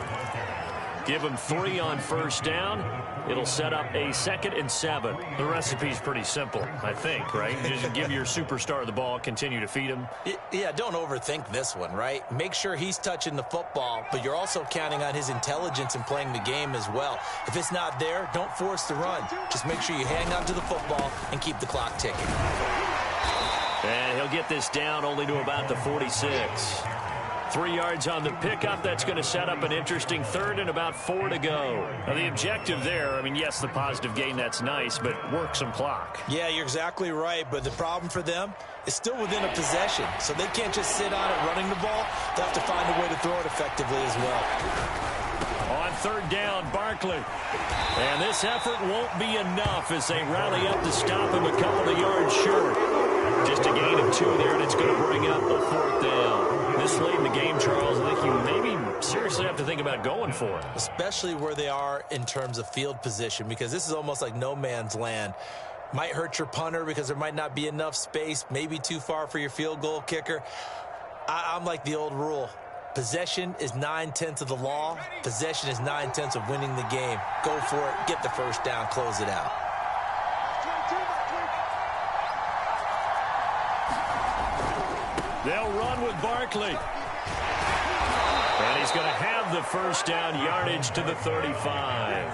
Give him 3 on first down. It'll set up a 2nd and 7. The recipe's pretty simple, I think, right? Just give your superstar the ball, continue to feed him. Yeah, don't overthink this one, right? Make sure he's touching the football, but you're also counting on his intelligence in playing the game as well. If it's not there, don't force the run. Just make sure you hang on to the football and keep the clock ticking. And he'll get this down only to about the 46. 3 yards on the pickup. That's going to set up an interesting 3rd and about 4 to go. Now, the objective there, I mean, yes, the positive gain, that's nice, but work some clock. Yeah, you're exactly right, but the problem for them is still within a possession, so they can't just sit on it running the ball. They'll have to find a way to throw it effectively as well. On 3rd down, Barkley. And this effort won't be enough as they rally up to stop him a couple of yards short. Just a gain of 2 there, and it's going to bring up a 4th down. This late in the game, Charles, I think you maybe seriously have to think about going for it. Especially where they are in terms of field position, because this is almost like no man's land. Might hurt your punter because there might not be enough space, maybe too far for your field goal kicker. I'm like the old rule. Possession is 9/10 of the law. Possession is 9/10 of winning the game. Go for it, get the first down, close it out. They'll run with Barkley. And he's going to have the first down, yardage to the 35.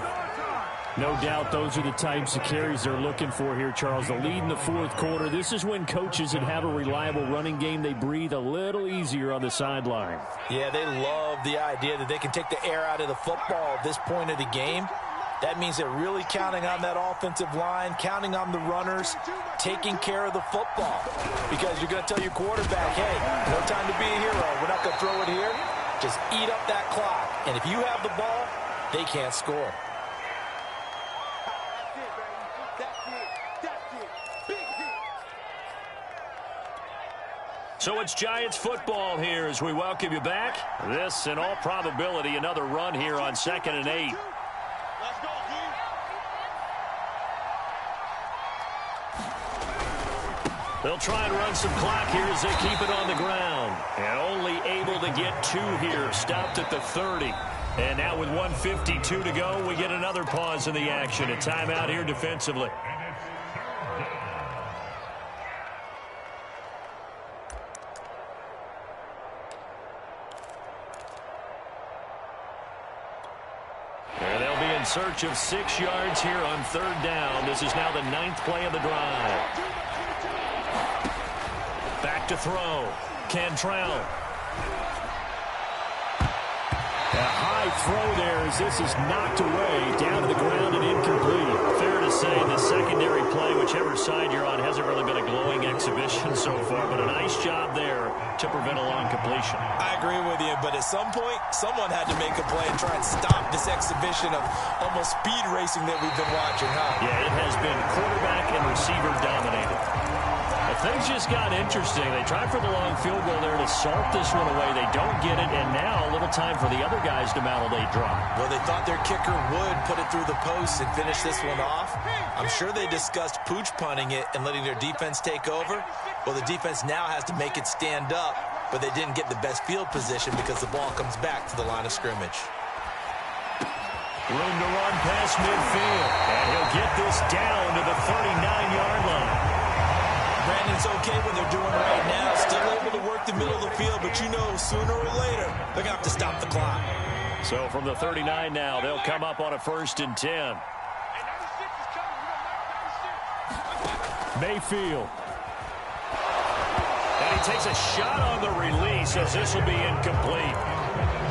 No doubt those are the types of carries they're looking for here, Charles. The lead in the fourth quarter. This is when coaches that have a reliable running game, they breathe a little easier on the sideline. Yeah, they love the idea that they can take the air out of the football at this point of the game. That means they're really counting on that offensive line, counting on the runners, taking care of the football. Because you're going to tell your quarterback, hey, no time to be a hero. We're not going to throw it here. Just eat up that clock. And if you have the ball, they can't score. So it's Giants football here as we welcome you back. This, in all probability, another run here on 2nd and 8. They'll try and run some clock here as they keep it on the ground. And only able to get 2 here. Stopped at the 30. And now with 1:52 to go, we get another pause in the action. A timeout here defensively. And they'll be in search of 6 yards here on 3rd down. This is now the 9th play of the drive. back to throw. Cantrell. A high throw there as this is knocked away, down to the ground and incomplete. Fair to say the secondary play, whichever side you're on, hasn't really been a glowing exhibition so far, but a nice job there to prevent a long completion. I agree with you, but at some point, someone had to make a play and try and stop this exhibition of almost speed racing that we've been watching, huh? Yeah, it has been quarterback and receiver dominated. But things just got interesting. They tried for the long field goal there to salt this one away. They don't get it, and now a little time for the other guys to mount a late drive. Well, they thought their kicker would put it through the post and finish this one off. I'm sure they discussed pooch punting it and letting their defense take over. Well, the defense now has to make it stand up, but they didn't get the best field position because the ball comes back to the line of scrimmage. Room to run past midfield, and he'll get this down to the 39-yard line. Brandon's okay what they're doing right now. Still able to work the middle of the field, but you know sooner or later they're going to have to stop the clock. So from the 39 now, they'll come up on a 1st and 10. Mayfield. And he takes a shot on the release as this will be incomplete.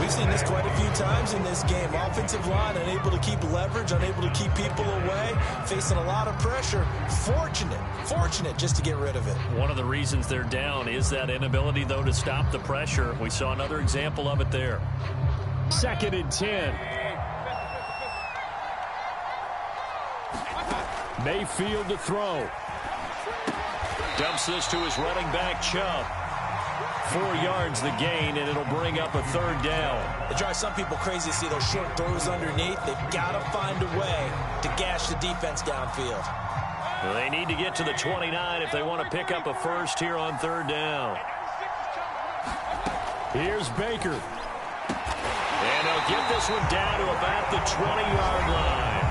We've seen this quite a few times in this game. Offensive line unable to keep leverage, unable to keep people away, facing a lot of pressure. Fortunate just to get rid of it. One of the reasons they're down is that inability, though, to stop the pressure. We saw another example of it there. 2nd and 10. Mayfield to throw. Dumps this to his running back, Chubb. 4 yards the gain, and it'll bring up a 3rd down. It drives some people crazy to see those short throws underneath. They've got to find a way to gash the defense downfield. Well, they need to get to the 29 if they want to pick up a first here on 3rd down. Here's Baker. And they'll get this one down to about the 20-yard line.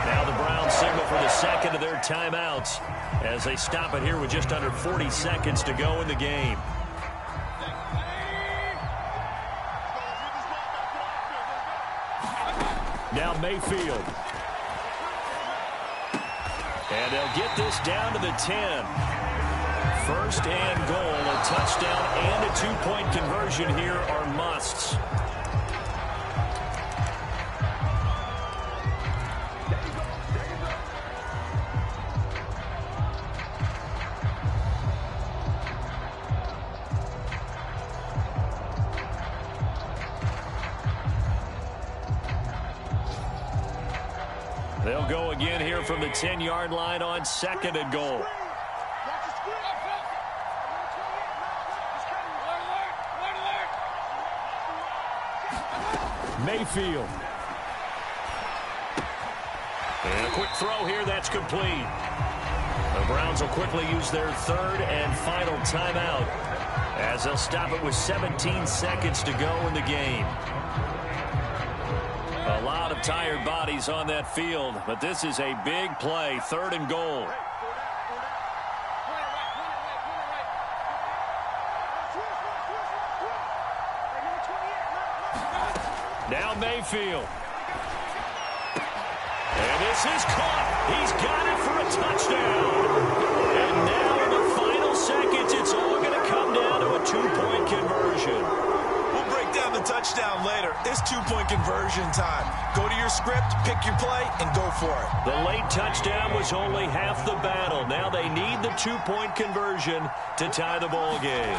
Now the Browns signal for the second of their timeouts as they stop it here with just under 40 seconds to go in the game. Now Mayfield. And they'll get this down to the 10. 1st and goal. A touchdown and a 2-point conversion here are musts. They'll go again here from the 10-yard line on 2nd and goal. Mayfield. And a quick throw here, that's complete. The Browns will quickly use their 3rd and final timeout as they'll stop it with 17 seconds to go in the game. A lot of tired bodies on that field, but this is a big play, 3rd and goal. Now Mayfield. And this is caught. He's got it for a touchdown. And now in the final seconds, it's all going to come down to a 2-point conversion. We'll break down the touchdown later. It's 2-point conversion time. Go to your script, pick your play, and go for it. The late touchdown was only half the battle. Now they need the 2-point conversion to tie the ball game.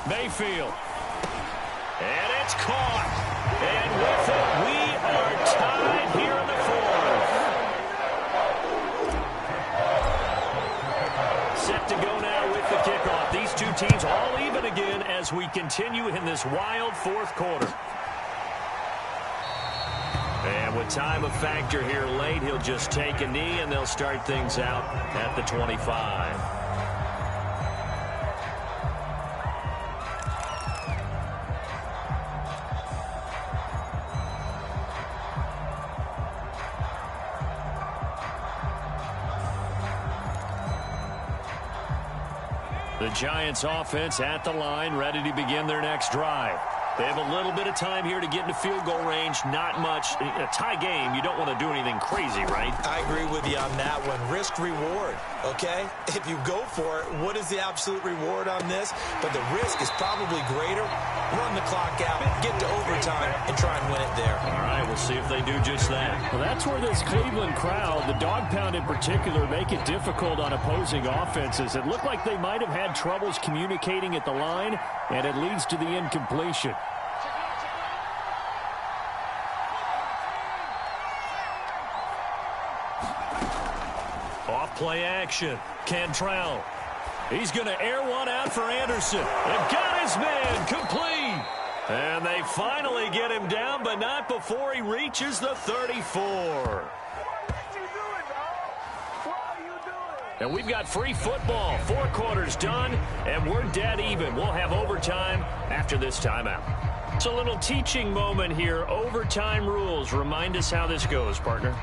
Mayfield. And it's caught. And with it, we are tied here in the 4th. Set to go now with the kickoff. These two teams all even again as we continue in this wild 4th quarter. And with time a factor here late, he'll just take a knee and they'll start things out at the 25. The Giants offense at the line, ready to begin their next drive. They have a little bit of time here to get into field goal range. Not much. In a tie game, you don't want to do anything crazy, right? I agree with you on that one. Risk-reward, okay? If you go for it, what is the absolute reward on this? But the risk is probably greater. Run the clock out, get to overtime, and try and win it there. All right, we'll see if they do just that. Well, that's where this Cleveland crowd, the dog pound in particular, make it difficult on opposing offenses. It looked like they might have had troubles communicating at the line, and it leads to the incompletion. Off-play action. Cantrell. He's going to air one out for Anderson. And got his man complete. And they finally get him down, but not before he reaches the 34. And we've got free football. 4 quarters done, and we're dead even. We'll have overtime after this timeout. It's a little teaching moment here. Overtime rules. Remind us how this goes, partner.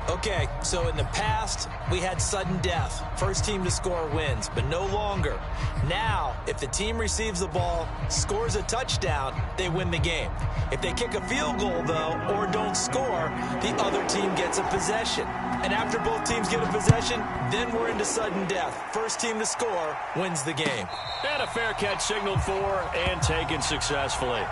Okay, so in the past, we had sudden death. First team to score wins, but no longer. Now, if the team receives the ball, scores a touchdown, they win the game. If they kick a field goal, though, or don't score, the other team gets a possession. And after both teams get a possession, then we're into sudden death. First team to score wins the game. And a fair catch signaled for and taken successfully.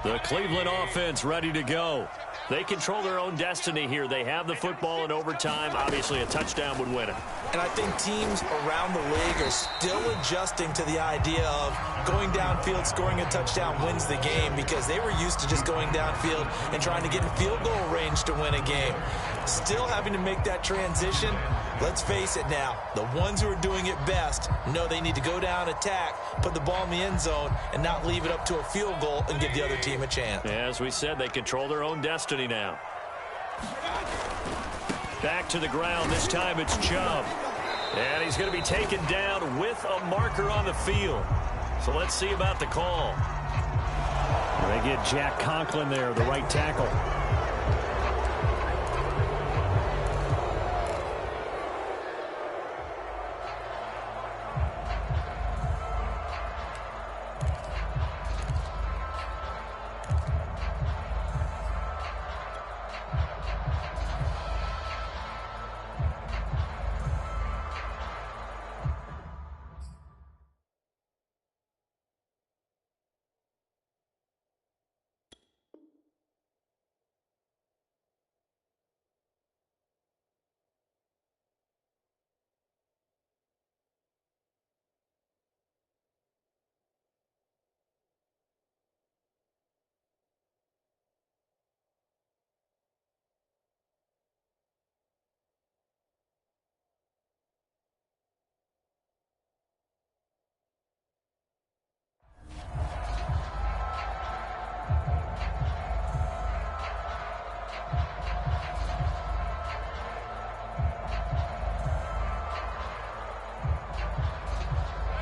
The Cleveland offense ready to go. They control their own destiny here. They have the football in overtime. Obviously, a touchdown would win it. And I think teams around the league are still adjusting to the idea of going downfield, scoring a touchdown wins the game, because they were used to just going downfield and trying to get in field goal range to win a game. Still having to make that transition. Let's face it now, the ones who are doing it best know they need to go down, attack, put the ball in the end zone, and not leave it up to a field goal and give the other team a chance. As we said, they control their own destiny now. Back to the ground. This time it's Chubb. And he's going to be taken down with a marker on the field. So let's see about the call. They get Jack Conklin there, the right tackle.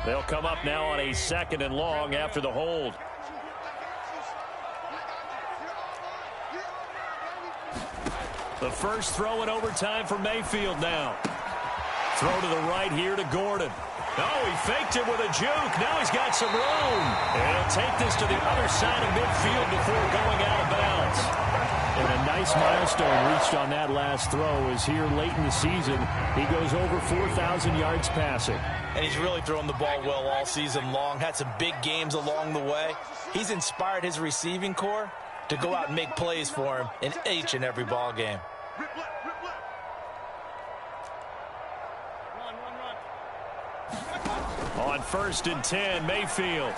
They'll come up now on a 2nd and long after the hold. The first throw in overtime for Mayfield now. Throw to the right here to Gordon. Oh, he faked it with a juke. Now he's got some room. And he'll take this to the other side of midfield before going out of bounds. And a nice milestone reached on that last throw as here late in the season, he goes over 4,000 yards passing. And he's really thrown the ball well all season long. Had some big games along the way. He's inspired his receiving corps to go out and make plays for him in each and every ball game. On 1st and 10, Mayfield.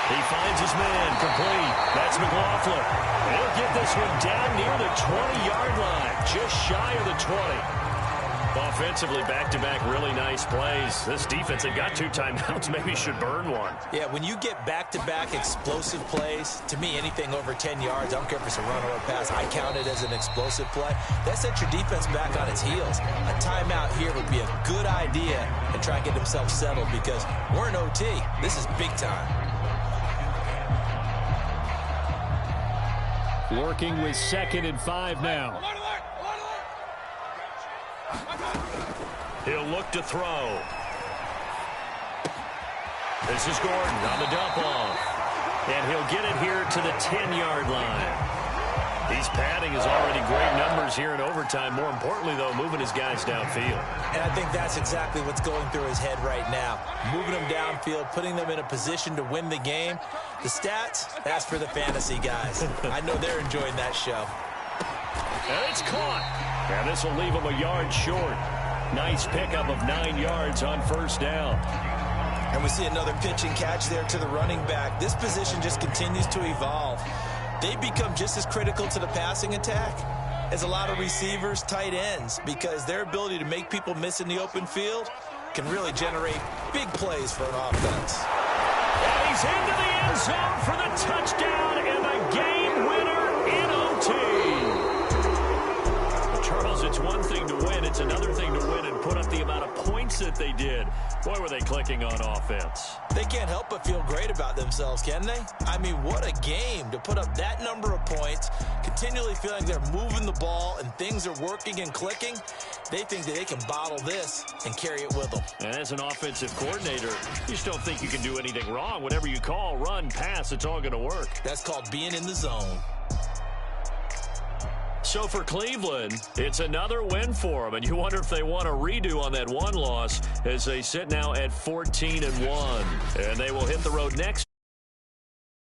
He finds his man, complete. That's McLaughlin. He'll get this one down near the 20-yard line, just shy of the 20. Offensively, back-to-back really nice plays. This defense had got 2 timeouts, maybe should burn one. Yeah, when you get back-to-back explosive plays, to me, anything over 10 yards, I don't care if it's a run or a pass, I count it as an explosive play. That sets your defense back on its heels. A timeout here would be a good idea and try and get themselves settled because we're in OT. This is big time. Working with 2nd and 5 now. He'll look to throw. This is Gordon on the dump off. And he'll get it here to the 10-yard line. He's padding his already great numbers here in overtime. More importantly, though, moving his guys downfield. And I think that's exactly what's going through his head right now. Moving them downfield, putting them in a position to win the game. The stats, that's for the fantasy guys. I know they're enjoying that show. And it's caught. And this will leave him a yard short. Nice pickup of 9 yards on 1st down. And we see another pitch and catch there to the running back. This position just continues to evolve. They become just as critical to the passing attack as a lot of receivers, tight ends, because their ability to make people miss in the open field can really generate big plays for an offense. And he's into the end zone for the touchdown and the game winner in OT. Charles, it's one thing to win. It's another thing to win and put up the amount of points that they did. Boy, were they clicking on offense. They can't help but feel great about themselves, can they? I mean, what a game to put up that number of points, continually feeling they're moving the ball and things are working and clicking. They think that they can bottle this and carry it with them. And as an offensive coordinator, you just don't think you can do anything wrong. Whatever you call, run, pass, it's all going to work. That's called being in the zone. So for Cleveland, it's another win for them, and you wonder if they want a redo on that one loss as they sit now at 14-1, and they will hit the road next.